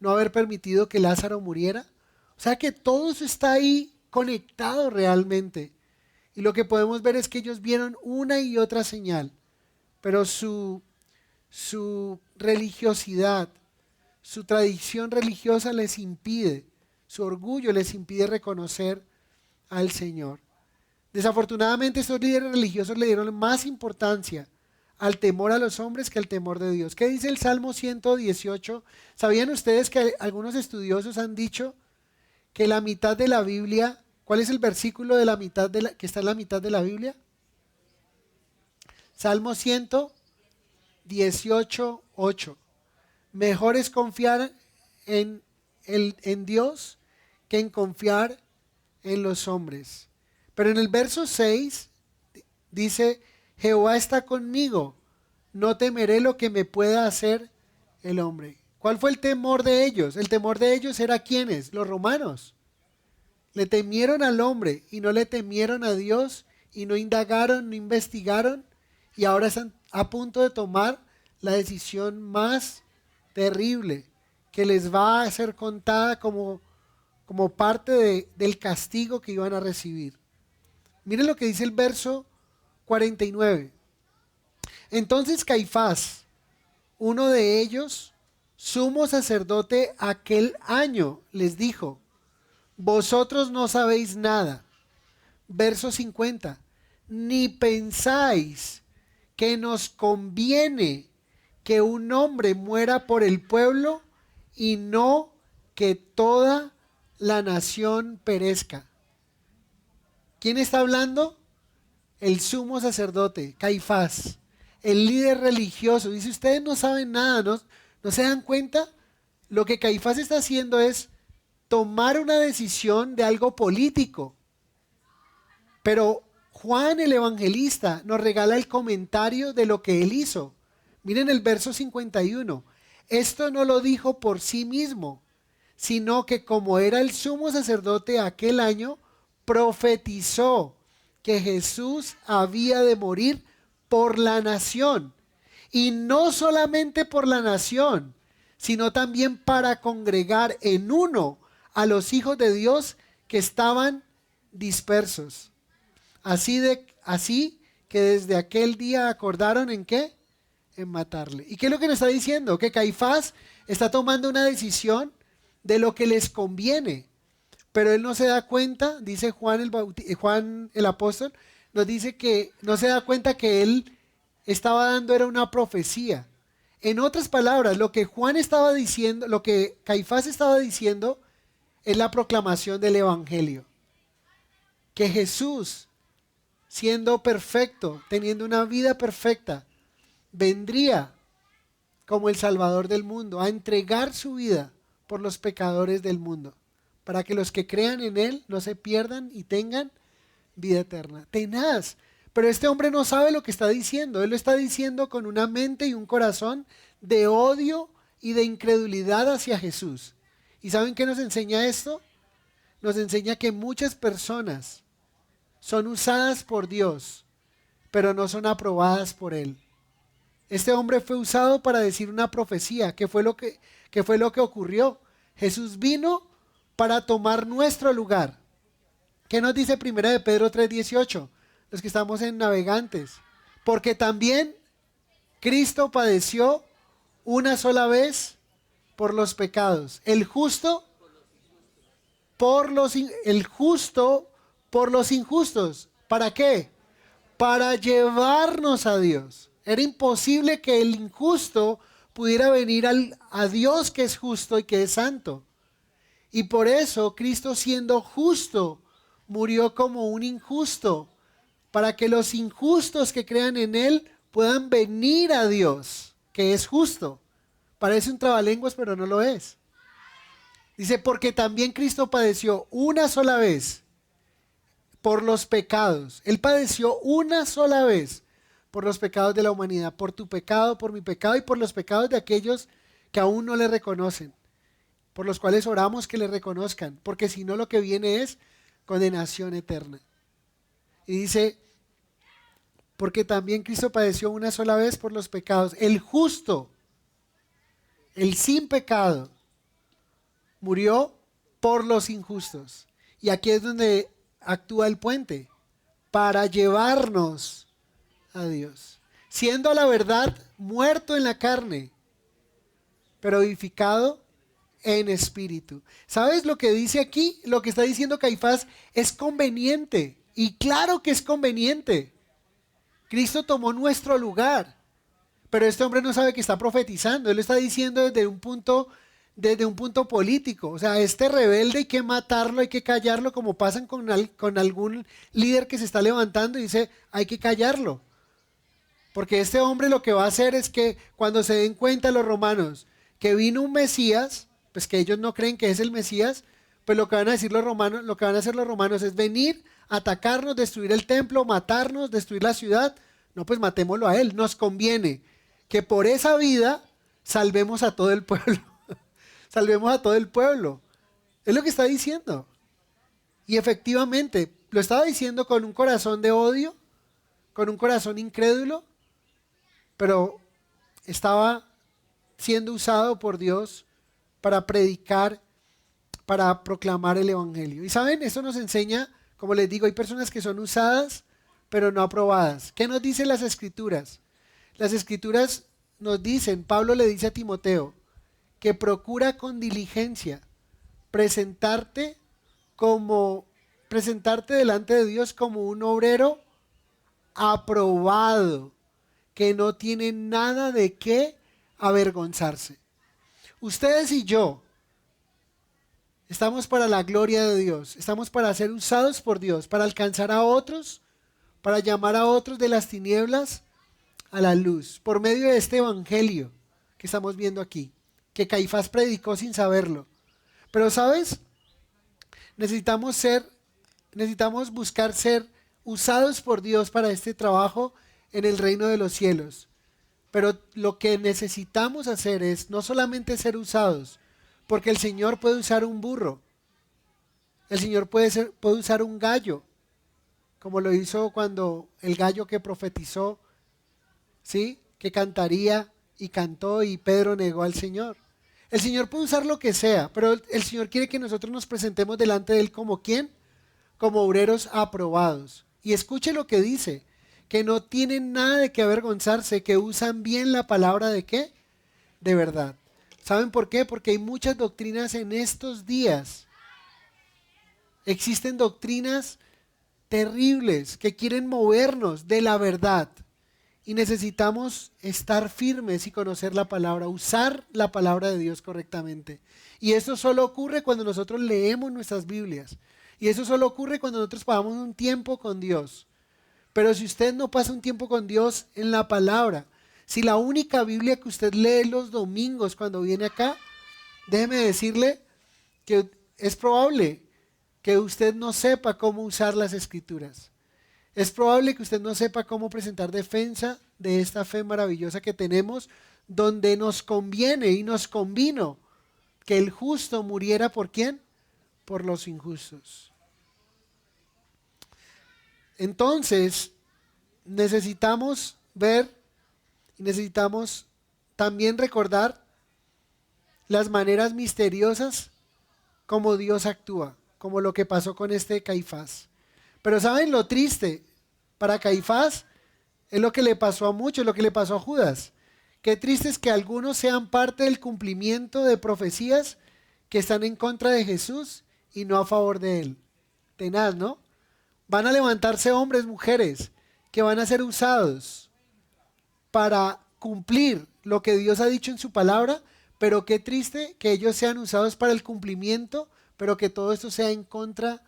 S1: no haber permitido que Lázaro muriera. O sea que todo eso está ahí conectado realmente. Y lo que podemos ver es que ellos vieron una y otra señal, pero su religiosidad, su tradición religiosa les impide, su orgullo les impide reconocer al Señor. Desafortunadamente estos líderes religiosos le dieron más importancia al temor a los hombres que al temor de Dios. ¿Qué dice el Salmo 118? ¿Sabían ustedes que algunos estudiosos han dicho que la mitad de la Biblia, cuál es el versículo de la mitad que está en la mitad de la Biblia? Salmo 118, 8. Mejor es confiar en Dios que en confiar en los hombres. Pero en el verso 6 dice, Jehová está conmigo, no temeré lo que me pueda hacer el hombre. ¿Cuál fue el temor de ellos? El temor de ellos era ¿quiénes? Los romanos. Le temieron al hombre y no le temieron a Dios y no indagaron, no investigaron y ahora están a punto de tomar la decisión más terrible que les va a ser contada como parte del castigo que iban a recibir. Miren lo que dice el verso 49. Entonces Caifás, uno de ellos, sumo sacerdote aquel año, les dijo, vosotros no sabéis nada. Verso 50. Ni pensáis que nos conviene que un hombre muera por el pueblo y no que toda la nación perezca. ¿Quién está hablando? El sumo sacerdote, Caifás, el líder religioso. Dice, ustedes no saben nada, ¿no se dan cuenta? Lo que Caifás está haciendo es tomar una decisión de algo político. Pero Juan el evangelista nos regala el comentario de lo que él hizo. Miren el verso 51. Esto no lo dijo por sí mismo, sino que como era el sumo sacerdote aquel año, profetizó que Jesús había de morir por la nación. Y no solamente por la nación, sino también para congregar en uno a los hijos de Dios que estaban dispersos. Así que desde aquel día acordaron ¿en qué? En matarle. ¿Y qué es lo que nos está diciendo? Que Caifás está tomando una decisión de lo que les conviene. Pero él no se da cuenta, dice Juan el apóstol, nos dice que no se da cuenta que él estaba dando era una profecía. En otras palabras, lo que Juan estaba diciendo, lo que Caifás estaba diciendo, es la proclamación del evangelio. Que Jesús, siendo perfecto, teniendo una vida perfecta, vendría como el Salvador del mundo, a entregar su vida por los pecadores del mundo, para que los que crean en Él no se pierdan y tengan vida eterna. Tenaz. Pero este hombre no sabe lo que está diciendo. Él lo está diciendo con una mente y un corazón de odio y de incredulidad hacia Jesús. ¿Y saben qué nos enseña esto? Nos enseña que muchas personas son usadas por Dios, pero no son aprobadas por Él. Este hombre fue usado para decir una profecía. ¿Qué fue lo que ocurrió? Jesús vino para tomar nuestro lugar. ¿Qué nos dice 1 de Pedro 3:18? Los que estamos en Navegantes. Porque también Cristo padeció una sola vez por los pecados. El justo por los injustos. ¿Para qué? para llevarnos a Dios. Era imposible que el injusto pudiera venir a Dios que es justo y que es santo. Y por eso Cristo, siendo justo, murió como un injusto, para que los injustos que crean en Él puedan venir a Dios, que es justo. Parece un trabalenguas, pero no lo es. Dice, porque también Cristo padeció una sola vez por los pecados. Él padeció una sola vez por los pecados de la humanidad, por tu pecado, por mi pecado y por los pecados de aquellos que aún no le reconocen, por los cuales oramos que le reconozcan, porque si no lo que viene es condenación eterna. Y dice, porque también Cristo padeció una sola vez por los pecados. El justo, el sin pecado, murió por los injustos. Y aquí es donde actúa el puente, para llevarnos a Dios. Siendo a la verdad muerto en la carne, pero vivificado en espíritu. ¿Sabes lo que dice aquí? Lo que está diciendo Caifás es conveniente. Y claro que es conveniente. Cristo tomó nuestro lugar. Pero este hombre no sabe que está profetizando. Él lo está diciendo desde un punto político. O sea, este rebelde hay que matarlo, hay que callarlo, como pasan con algún líder que se está levantando y dice, hay que callarlo. Porque este hombre lo que va a hacer es que cuando se den cuenta los romanos que vino un Mesías, pues que ellos no creen que es el Mesías, pues lo que van a decir los romanos, lo que van a hacer los romanos es venir, atacarnos, destruir el templo, matarnos, destruir la ciudad. No, pues matémoslo a él. Nos conviene que por esa vida salvemos a todo el pueblo. Salvemos a todo el pueblo. Es lo que está diciendo. Y efectivamente, lo estaba diciendo con un corazón de odio, con un corazón incrédulo, pero estaba siendo usado por Dios para predicar, para proclamar el evangelio. Y saben, esto nos enseña, como les digo, hay personas que son usadas, pero no aprobadas. ¿Qué nos dicen las Escrituras? Las Escrituras nos dicen, Pablo le dice a Timoteo, que procura con diligencia presentarte delante de Dios como un obrero aprobado, que no tiene nada de qué avergonzarse. Ustedes y yo estamos para la gloria de Dios, estamos para ser usados por Dios, para alcanzar a otros, para llamar a otros de las tinieblas a la luz, por medio de este evangelio que estamos viendo aquí, que Caifás predicó sin saberlo. Pero ¿sabes? Necesitamos buscar ser usados por Dios para este trabajo en el reino de los cielos. Pero lo que necesitamos hacer es no solamente ser usados, porque el Señor puede usar un burro, el Señor puede usar un gallo, como lo hizo cuando el gallo que profetizó, ¿sí?, que cantaría y cantó y Pedro negó al Señor. El Señor puede usar lo que sea, pero el Señor quiere que nosotros nos presentemos delante de Él como ¿quién? Como obreros aprobados. Y escuche lo que dice, que no tienen nada de qué avergonzarse, que usan bien la palabra ¿de qué? De verdad. ¿Saben por qué? Porque hay muchas doctrinas en estos días. Existen doctrinas terribles que quieren movernos de la verdad. Y necesitamos estar firmes y conocer la palabra, usar la palabra de Dios correctamente. Y eso solo ocurre cuando nosotros leemos nuestras Biblias. Y eso solo ocurre cuando nosotros pasamos un tiempo con Dios. Pero si usted no pasa un tiempo con Dios en la palabra, si la única Biblia que usted lee los domingos cuando viene acá, déjeme decirle que es probable que usted no sepa cómo usar las Escrituras. Es probable que usted no sepa cómo presentar defensa de esta fe maravillosa que tenemos, donde nos conviene y nos convino que el justo muriera ¿por quién? Por los injustos. Entonces, necesitamos ver y necesitamos también recordar las maneras misteriosas como Dios actúa, como lo que pasó con este Caifás. Pero ¿saben lo triste? Para Caifás es lo que le pasó a muchos, lo que le pasó a Judas. Qué triste es que algunos sean parte del cumplimiento de profecías que están en contra de Jesús y no a favor de él. Tenaz, ¿no? Van a levantarse hombres, mujeres, que van a ser usados para cumplir lo que Dios ha dicho en su palabra, pero qué triste que ellos sean usados para el cumplimiento, pero que todo esto sea en contra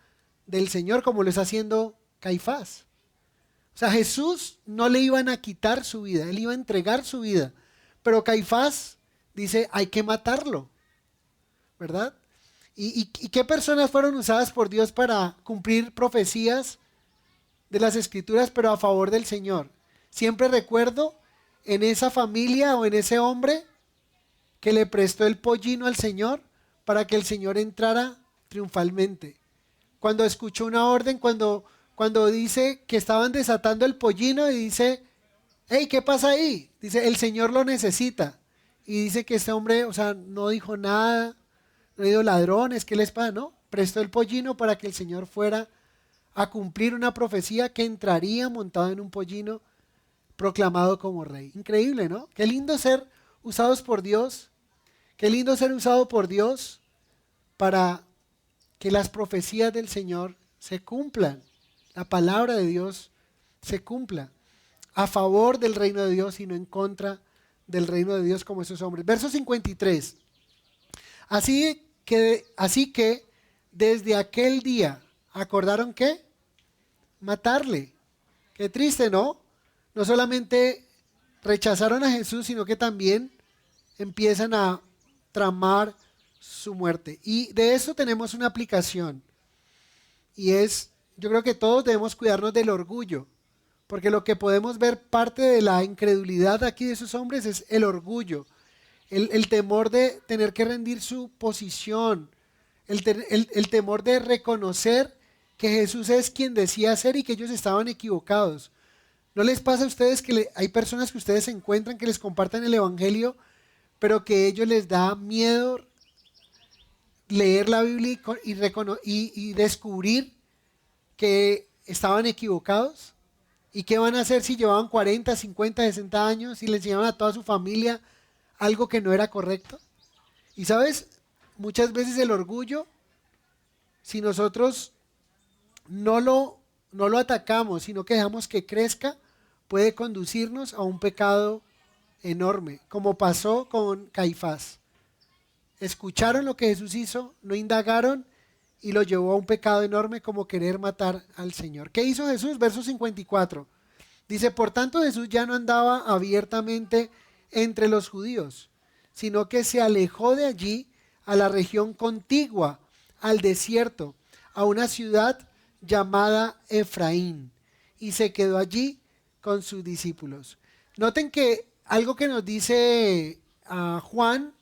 S1: del Señor, como lo está haciendo Caifás. O sea, Jesús no le iban a quitar su vida, él iba a entregar su vida, pero Caifás dice, hay que matarlo, ¿verdad? ¿Y qué personas fueron usadas por Dios para cumplir profecías de las Escrituras, pero a favor del Señor? Siempre recuerdo en esa familia o en ese hombre que le prestó el pollino al Señor para que el Señor entrara triunfalmente. Cuando escuchó una orden, cuando dice que estaban desatando el pollino y dice, hey, ¿qué pasa ahí? Dice, el Señor lo necesita. Y dice que este hombre, o sea, no dijo nada, no dijo ladrones, ¿qué les pasa? No, prestó el pollino para que el Señor fuera a cumplir una profecía que entraría montado en un pollino proclamado como rey. Increíble, ¿no? Qué lindo ser usados por Dios, qué lindo ser usado por Dios para que las profecías del Señor se cumplan, la palabra de Dios se cumpla a favor del reino de Dios y no en contra del reino de Dios como esos hombres. Verso 53. Así que desde aquel día acordaron ¿qué? Matarle. Qué triste, ¿no? No solamente rechazaron a Jesús, sino que también empiezan a tramar su muerte. Y de eso tenemos una aplicación. Y es, yo creo que todos debemos cuidarnos del orgullo. Porque lo que podemos ver parte de la incredulidad aquí de esos hombres es el orgullo. El temor de tener que rendir su posición. El temor de reconocer que Jesús es quien decía ser y que ellos estaban equivocados. ¿No les pasa a ustedes que hay personas que ustedes encuentran que les compartan el evangelio, pero que a ellos les da miedo leer la Biblia y descubrir que estaban equivocados? ¿Y qué van a hacer si llevaban 40, 50, 60 años y le enseñaban a toda su familia algo que no era correcto? Y sabes, muchas veces el orgullo, si nosotros no lo atacamos, sino que dejamos que crezca, puede conducirnos a un pecado enorme, como pasó con Caifás. Escucharon lo que Jesús hizo, no indagaron y lo llevó a un pecado enorme como querer matar al Señor. ¿Qué hizo Jesús? Verso 54. Dice, por tanto Jesús ya no andaba abiertamente entre los judíos, sino que se alejó de allí a la región contigua, al desierto, a una ciudad llamada Efraín, y se quedó allí con sus discípulos. Noten que algo que nos dice Juan,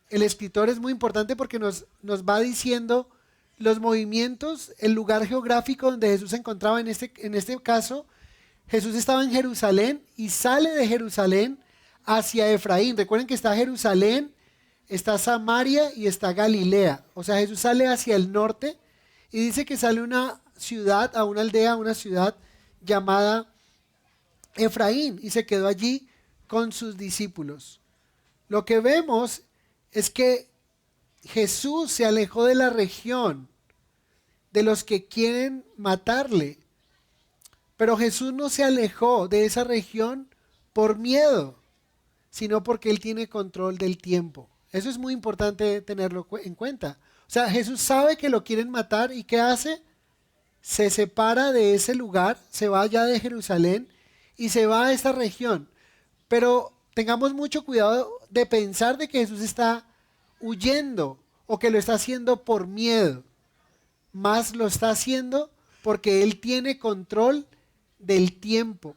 S1: el escritor, es muy importante porque nos va diciendo los movimientos, el lugar geográfico donde Jesús se encontraba. En este caso, Jesús estaba en Jerusalén y sale de Jerusalén hacia Efraín. Recuerden que está Jerusalén, está Samaria y está Galilea. O sea, Jesús sale hacia el norte y dice que sale a una ciudad, a una aldea, a una ciudad llamada Efraín, y se quedó allí con sus discípulos. Lo que vemos es que Jesús se alejó de la región de los que quieren matarle, pero Jesús no se alejó de esa región por miedo, sino porque Él tiene control del tiempo. Eso es muy importante tenerlo en cuenta. O sea, Jesús sabe que lo quieren matar y ¿qué hace? Se separa de ese lugar, se va allá de Jerusalén y se va a esta región. Pero tengamos mucho cuidado de pensar de que Jesús está huyendo o que lo está haciendo por miedo. Más lo está haciendo porque Él tiene control del tiempo.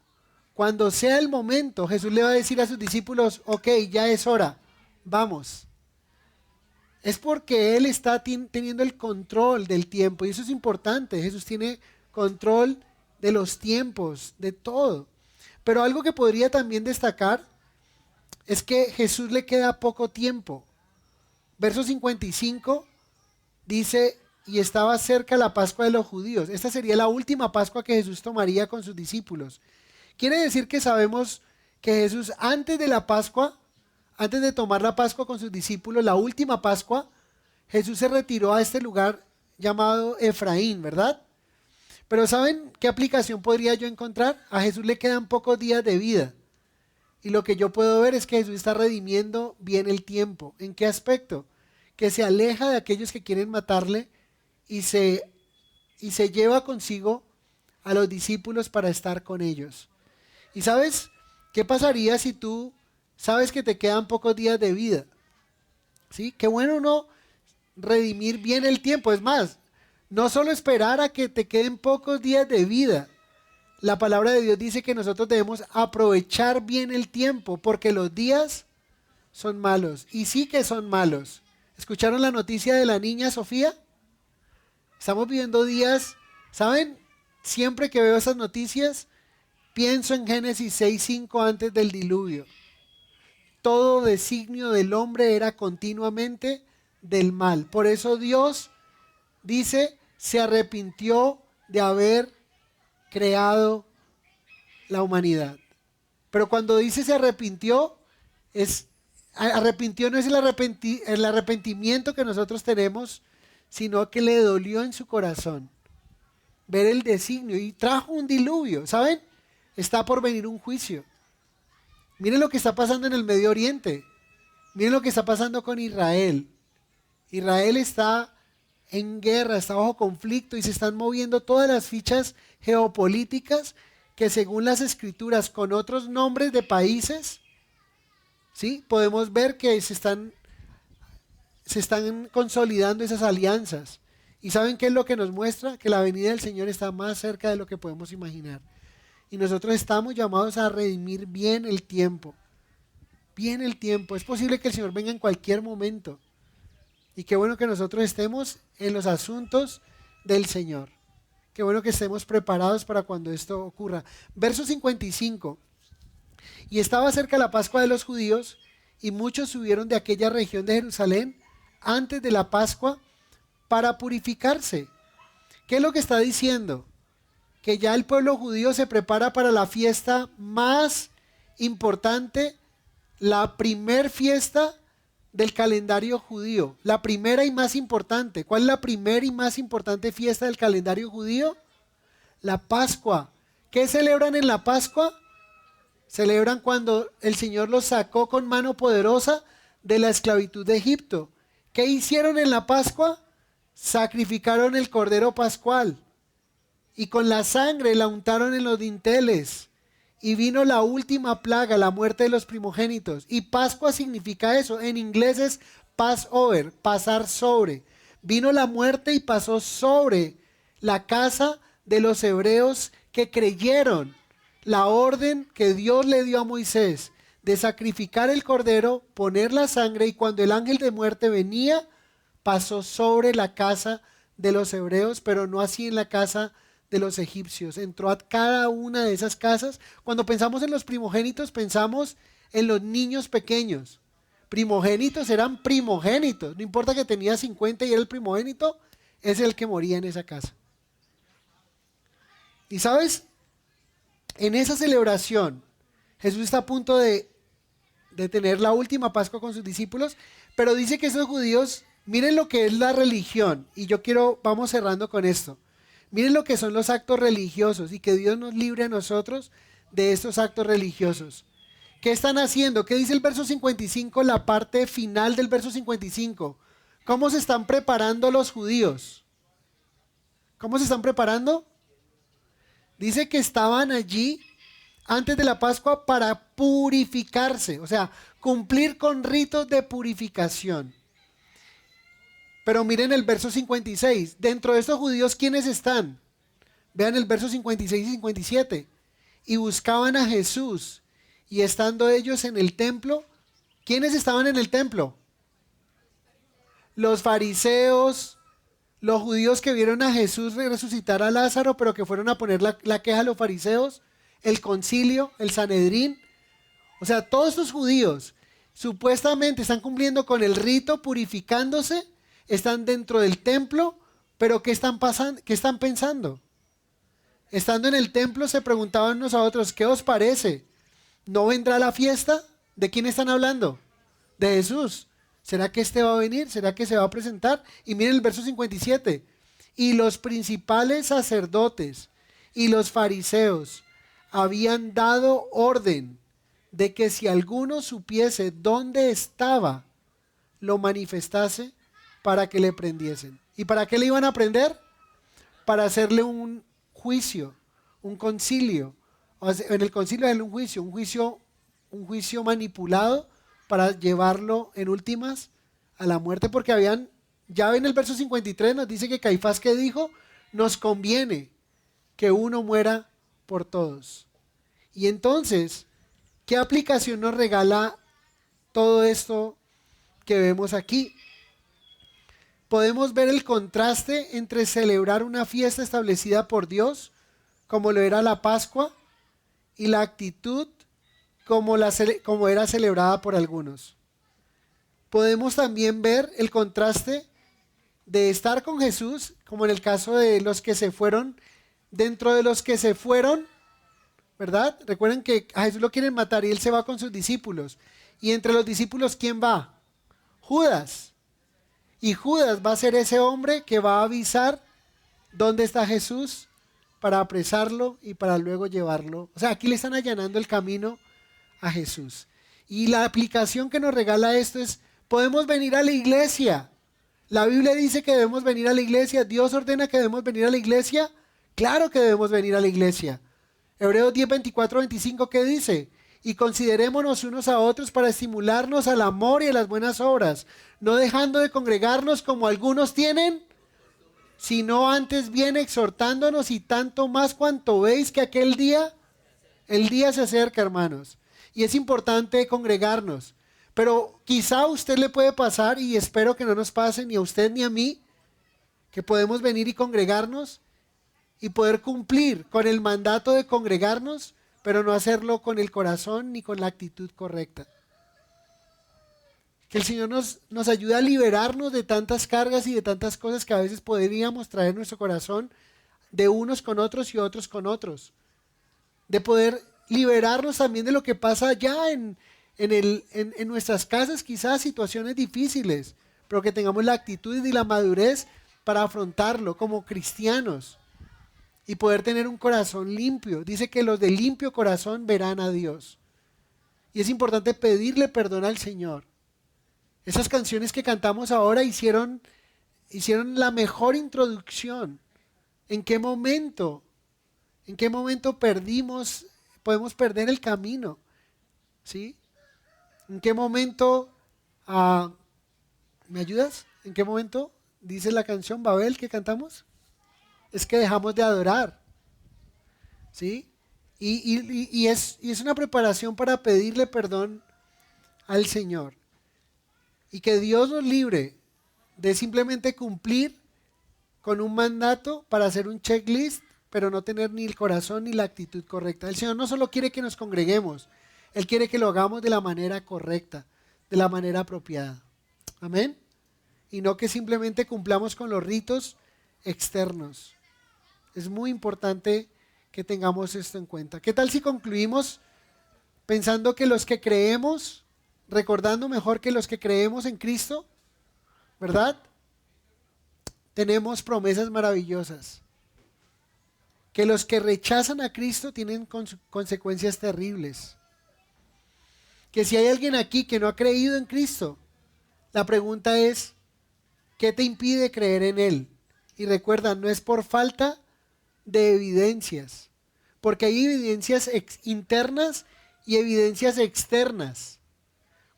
S1: Cuando sea el momento, Jesús le va a decir a sus discípulos, ok, ya es hora, vamos. Es porque Él está teniendo el control del tiempo y eso es importante. Jesús tiene control de los tiempos, de todo. Pero algo que podría también destacar es que Jesús le queda poco tiempo. Verso 55 dice, y estaba cerca la Pascua de los judíos. Esta sería la última Pascua que Jesús tomaría con sus discípulos. Quiere decir que sabemos que Jesús antes de la Pascua, antes de tomar la Pascua con sus discípulos, la última Pascua, Jesús se retiró a este lugar llamado Efraín, ¿verdad? Pero ¿saben qué aplicación podría yo encontrar? A Jesús le quedan pocos días de vida. Y lo que yo puedo ver es que Jesús está redimiendo bien el tiempo. ¿En qué aspecto? Que se aleja de aquellos que quieren matarle y se lleva consigo a los discípulos para estar con ellos. ¿Y sabes qué pasaría si tú sabes que te quedan pocos días de vida? ¿Sí? Qué bueno no redimir bien el tiempo. Es más, no solo esperar a que te queden pocos días de vida. La palabra de Dios dice que nosotros debemos aprovechar bien el tiempo porque los días son malos. Y sí que son malos. ¿Escucharon la noticia de la niña Sofía? Estamos viviendo días, ¿saben? Siempre que veo esas noticias, pienso en Génesis 6:5 antes del diluvio. Todo designio del hombre era continuamente del mal. Por eso Dios dice, se arrepintió de haber creado la humanidad. Pero cuando dice se arrepintió, arrepintió no es el arrepentimiento que nosotros tenemos, sino que le dolió en su corazón ver el designio y trajo un diluvio. ¿Saben? Está por venir un juicio. Miren lo que está pasando en el Medio Oriente. Miren lo que está pasando con Israel. Israel está en guerra, está bajo conflicto y se están moviendo todas las fichas geopolíticas que según las escrituras con otros nombres de países, ¿sí? Podemos ver que se están consolidando esas alianzas. ¿Y saben qué es lo que nos muestra? Que la venida del Señor está más cerca de lo que podemos imaginar. Y nosotros estamos llamados a redimir bien el tiempo. Bien el tiempo. Es posible que el Señor venga en cualquier momento. Y qué bueno que nosotros estemos en los asuntos del Señor. Qué bueno que estemos preparados para cuando esto ocurra. Verso 55. Y estaba cerca la Pascua de los judíos, y muchos subieron de aquella región de Jerusalén antes de la Pascua para purificarse. ¿Qué es lo que está diciendo? Que ya el pueblo judío se prepara para la fiesta más importante, la primer fiesta del calendario judío, la primera y más importante. ¿Cuál es la primera y más importante fiesta del calendario judío? La Pascua. ¿Qué celebran en la Pascua? Celebran cuando el Señor los sacó con mano poderosa de la esclavitud de Egipto. ¿Qué hicieron en la Pascua? Sacrificaron el cordero pascual y con la sangre la untaron en los dinteles. Y vino la última plaga, la muerte de los primogénitos. Y Pascua significa eso. En inglés es Passover, pasar sobre. Vino la muerte y pasó sobre la casa de los hebreos que creyeron la orden que Dios le dio a Moisés de sacrificar el cordero, poner la sangre, y cuando el ángel de muerte venía, pasó sobre la casa de los hebreos, pero no así en la casa de los egipcios. Entró a cada una de esas casas. Cuando pensamos en los primogénitos, pensamos en los niños pequeños. Primogénitos eran primogénitos. No importa que tenía 50 y era el primogénito, es el que moría en esa casa. Y sabes, en esa celebración, Jesús está a punto de tener la última Pascua con sus discípulos, pero dice que esos judíos, miren lo que es la religión, y vamos cerrando con esto. Miren lo que son los actos religiosos y que Dios nos libre a nosotros de estos actos religiosos. ¿Qué están haciendo? ¿Qué dice el verso 55, la parte final del verso 55? ¿Cómo se están preparando los judíos? ¿Cómo se están preparando? Dice que estaban allí antes de la Pascua para purificarse, o sea, cumplir con ritos de purificación. Pero miren el verso 56. Dentro de estos judíos, ¿quiénes están? Vean el verso 56 y 57. Y buscaban a Jesús. Y estando ellos en el templo, ¿quiénes estaban en el templo? Los fariseos, los judíos que vieron a Jesús resucitar a Lázaro, pero que fueron a poner la queja a los fariseos, el concilio, el Sanedrín. O sea, todos estos judíos supuestamente están cumpliendo con el rito, purificándose. Están dentro del templo, pero ¿qué están pensando? Estando en el templo se preguntaban unos a otros, ¿qué os parece? ¿No vendrá la fiesta? ¿De quién están hablando? De Jesús. ¿Será que este va a venir? ¿Será que se va a presentar? Y miren el verso 57. Y los principales sacerdotes y los fariseos habían dado orden de que si alguno supiese dónde estaba, lo manifestase para que le prendiesen. ¿Y para qué le iban a prender? Para hacerle un juicio, un concilio. O sea, en el concilio hacerle un juicio manipulado para llevarlo en últimas a la muerte, porque ya en el verso 53 nos dice que Caifás, que dijo, nos conviene que uno muera por todos. Y entonces, ¿qué aplicación nos regala todo esto que vemos aquí? Podemos ver el contraste entre celebrar una fiesta establecida por Dios, como lo era la Pascua, y la actitud como era celebrada por algunos. Podemos también ver el contraste de estar con Jesús, como en el caso de los que se fueron, dentro de los que se fueron, ¿verdad? Recuerden que a Jesús lo quieren matar y él se va con sus discípulos. Y entre los discípulos, ¿quién va? Judas. Y Judas va a ser ese hombre que va a avisar dónde está Jesús para apresarlo y para luego llevarlo. O sea, aquí le están allanando el camino a Jesús. Y la aplicación que nos regala esto es, podemos venir a la iglesia. La Biblia dice que debemos venir a la iglesia. Dios ordena que debemos venir a la iglesia. Claro que debemos venir a la iglesia. Hebreos 10, 24, 25, ¿qué dice? Y considerémonos unos a otros para estimularnos al amor y a las buenas obras, no dejando de congregarnos como algunos tienen, sino antes bien exhortándonos, y tanto más cuanto veis que el día se acerca, hermanos. Y es importante congregarnos. Pero quizá a usted le puede pasar, y espero que no nos pase ni a usted ni a mí, que podemos venir y congregarnos y poder cumplir con el mandato de congregarnos, pero no hacerlo con el corazón ni con la actitud correcta. Que el Señor nos ayude a liberarnos de tantas cargas y de tantas cosas que a veces podríamos traer en nuestro corazón, de unos con otros y otros con otros. De poder liberarnos también de lo que pasa allá en nuestras casas, quizás situaciones difíciles, pero que tengamos la actitud y la madurez para afrontarlo como cristianos y poder tener un corazón limpio. Dice que los de limpio corazón verán a Dios. Y es importante pedirle perdón al Señor. Esas canciones que cantamos ahora hicieron la mejor introducción. ¿En qué momento podemos perder el camino? ¿Sí? ¿En qué momento, ¿me ayudas? ¿En qué momento dice la canción Babel que cantamos? Es que dejamos de adorar. ¿Sí? Y es una preparación para pedirle perdón al Señor. Y que Dios nos libre de simplemente cumplir con un mandato para hacer un checklist, pero no tener ni el corazón ni la actitud correcta. El Señor no solo quiere que nos congreguemos, Él quiere que lo hagamos de la manera correcta, de la manera apropiada. Amén. Y no que simplemente cumplamos con los ritos externos. Es muy importante que tengamos esto en cuenta. ¿Qué tal si concluimos pensando que los que creemos, recordando mejor que los que creemos en Cristo, ¿verdad? Tenemos promesas maravillosas. Que los que rechazan a Cristo tienen consecuencias terribles. Que si hay alguien aquí que no ha creído en Cristo, la pregunta es, ¿qué te impide creer en Él? Y recuerda, no es por falta de evidencias, porque hay evidencias internas y evidencias externas.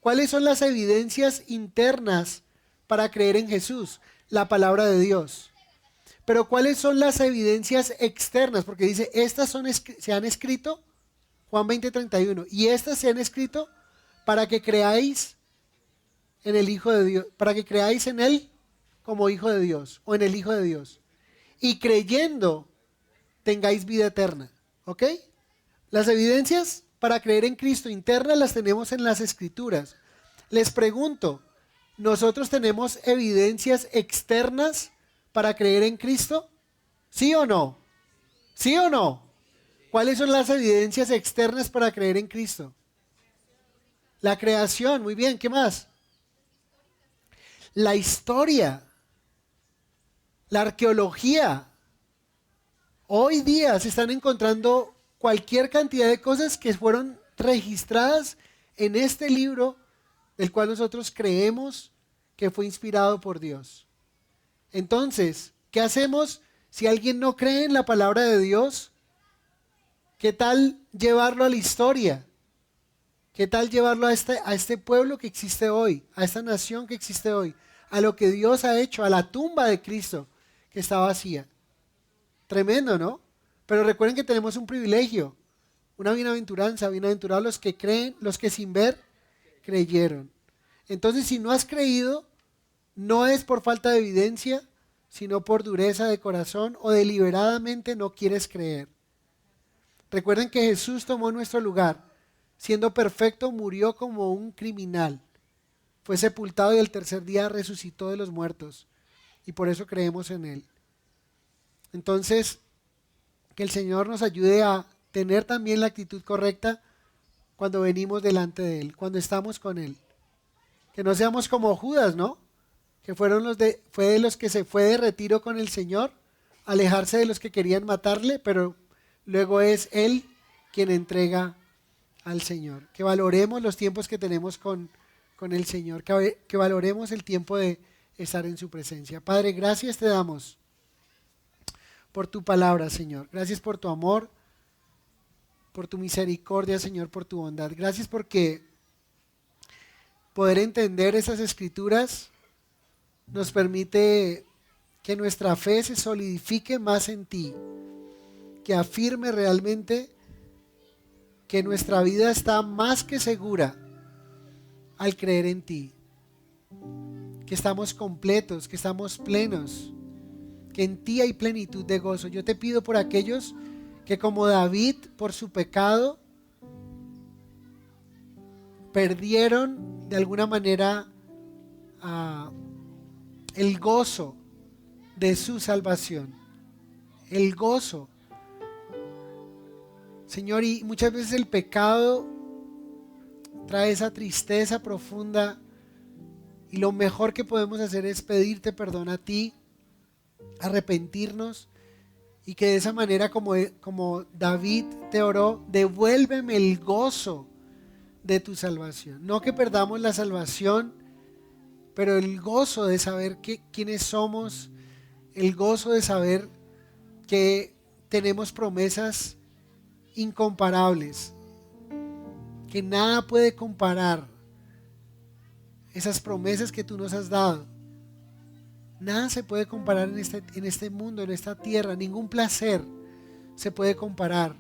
S1: ¿Cuáles son las evidencias internas para creer en Jesús? La palabra de Dios. Pero ¿cuáles son las evidencias externas? Porque dice, estas se han escrito, Juan 20:31, y estas se han escrito para que creáis en el Hijo de Dios, para que creáis en Él como Hijo de Dios, o en el Hijo de Dios. Y creyendo, tengáis vida eterna. ¿Ok? Las evidencias para creer en Cristo internas las tenemos en las Escrituras. Les pregunto, ¿nosotros tenemos evidencias externas para creer en Cristo? ¿Sí o no? ¿Sí o no? ¿Cuáles son las evidencias externas para creer en Cristo? La creación, muy bien, ¿qué más? La historia. La arqueología. Hoy día se están encontrando cualquier cantidad de cosas que fueron registradas en este libro, del cual nosotros creemos que fue inspirado por Dios. Entonces, ¿qué hacemos si alguien no cree en la palabra de Dios? ¿Qué tal llevarlo a la historia? ¿Qué tal llevarlo a este pueblo que existe hoy, a esta nación que existe hoy, a lo que Dios ha hecho, a la tumba de Cristo que está vacía? Tremendo, ¿no? Pero recuerden que tenemos un privilegio, una bienaventuranza, bienaventurados los que creen, los que sin ver creyeron. Entonces, si no has creído, no es por falta de evidencia, sino por dureza de corazón o deliberadamente no quieres creer. Recuerden que Jesús tomó nuestro lugar, siendo perfecto, murió como un criminal, fue sepultado y el tercer día resucitó de los muertos, y por eso creemos en Él. Entonces, que el Señor nos ayude a tener también la actitud correcta cuando venimos delante de Él, cuando estamos con Él. Que no seamos como Judas, ¿no? Que fue de los que se fue de retiro con el Señor, alejarse de los que querían matarle, pero luego es Él quien entrega al Señor. Que valoremos los tiempos que tenemos con el Señor, que valoremos el tiempo de estar en su presencia. Padre, gracias te damos por tu palabra, Señor. Gracias por tu amor, por tu misericordia, Señor, por tu bondad. Gracias porque poder entender esas escrituras nos permite que nuestra fe se solidifique más en ti, que afirme realmente que nuestra vida está más que segura al creer en ti, que estamos completos, que estamos plenos, que en ti hay plenitud de gozo. Yo te pido por aquellos que como David, por su pecado, perdieron de alguna manera el gozo de su salvación, el gozo. Señor, y muchas veces el pecado trae esa tristeza profunda y lo mejor que podemos hacer es pedirte perdón a ti, arrepentirnos y que de esa manera como David te oró, devuélveme el gozo de tu salvación. No que perdamos la salvación, pero el gozo de saber quiénes somos, el gozo de saber que tenemos promesas incomparables, que nada puede comparar esas promesas que tú nos has dado. Nada se puede comparar en este mundo, en esta tierra. Ningún placer se puede comparar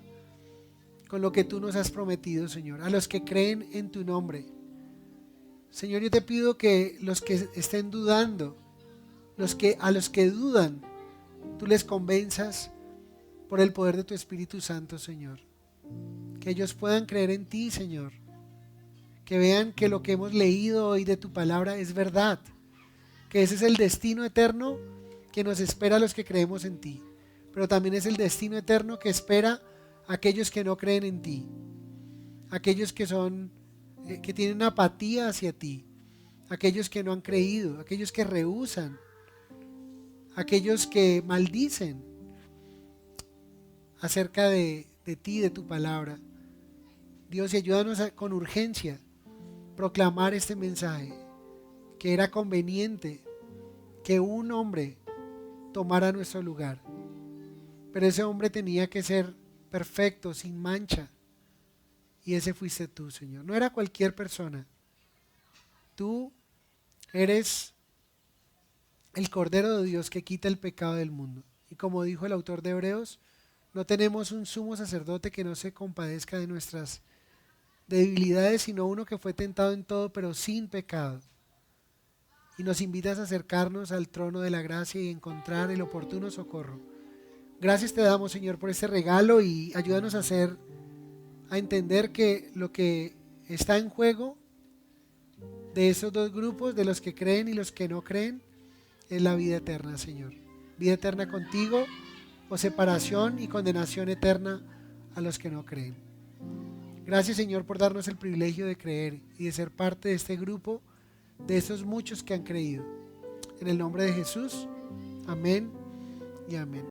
S1: con lo que tú nos has prometido, Señor, a los que creen en tu nombre. Señor, yo te pido que los que estén dudando, a los que dudan, tú les convenzas por el poder de tu Espíritu Santo, Señor. Que ellos puedan creer en ti, Señor. Que vean que lo que hemos leído hoy de tu palabra es verdad. Que ese es el destino eterno que nos espera a los que creemos en ti. Pero también es el destino eterno que espera a aquellos que no creen en ti. Aquellos que tienen apatía hacia ti. Aquellos que no han creído. Aquellos que rehúsan. Aquellos que maldicen acerca de ti, de tu palabra. Dios, y ayúdanos con urgencia proclamar este mensaje, que era conveniente que un hombre tomara nuestro lugar, pero ese hombre tenía que ser perfecto, sin mancha, y ese fuiste tú, Señor. No era cualquier persona. Tú eres el Cordero de Dios que quita el pecado del mundo, y como dijo el autor de Hebreos, no tenemos un sumo sacerdote que no se compadezca de nuestras debilidades, sino uno que fue tentado en todo, pero sin pecado. Y nos invitas a acercarnos al trono de la gracia y encontrar el oportuno socorro. Gracias te damos, Señor, por este regalo y ayúdanos a entender que lo que está en juego de esos dos grupos, de los que creen y los que no creen, es la vida eterna, Señor. Vida eterna contigo o separación y condenación eterna a los que no creen. Gracias, Señor, por darnos el privilegio de creer y de ser parte de este grupo, de esos muchos que han creído. En el nombre de Jesús, amén y amén.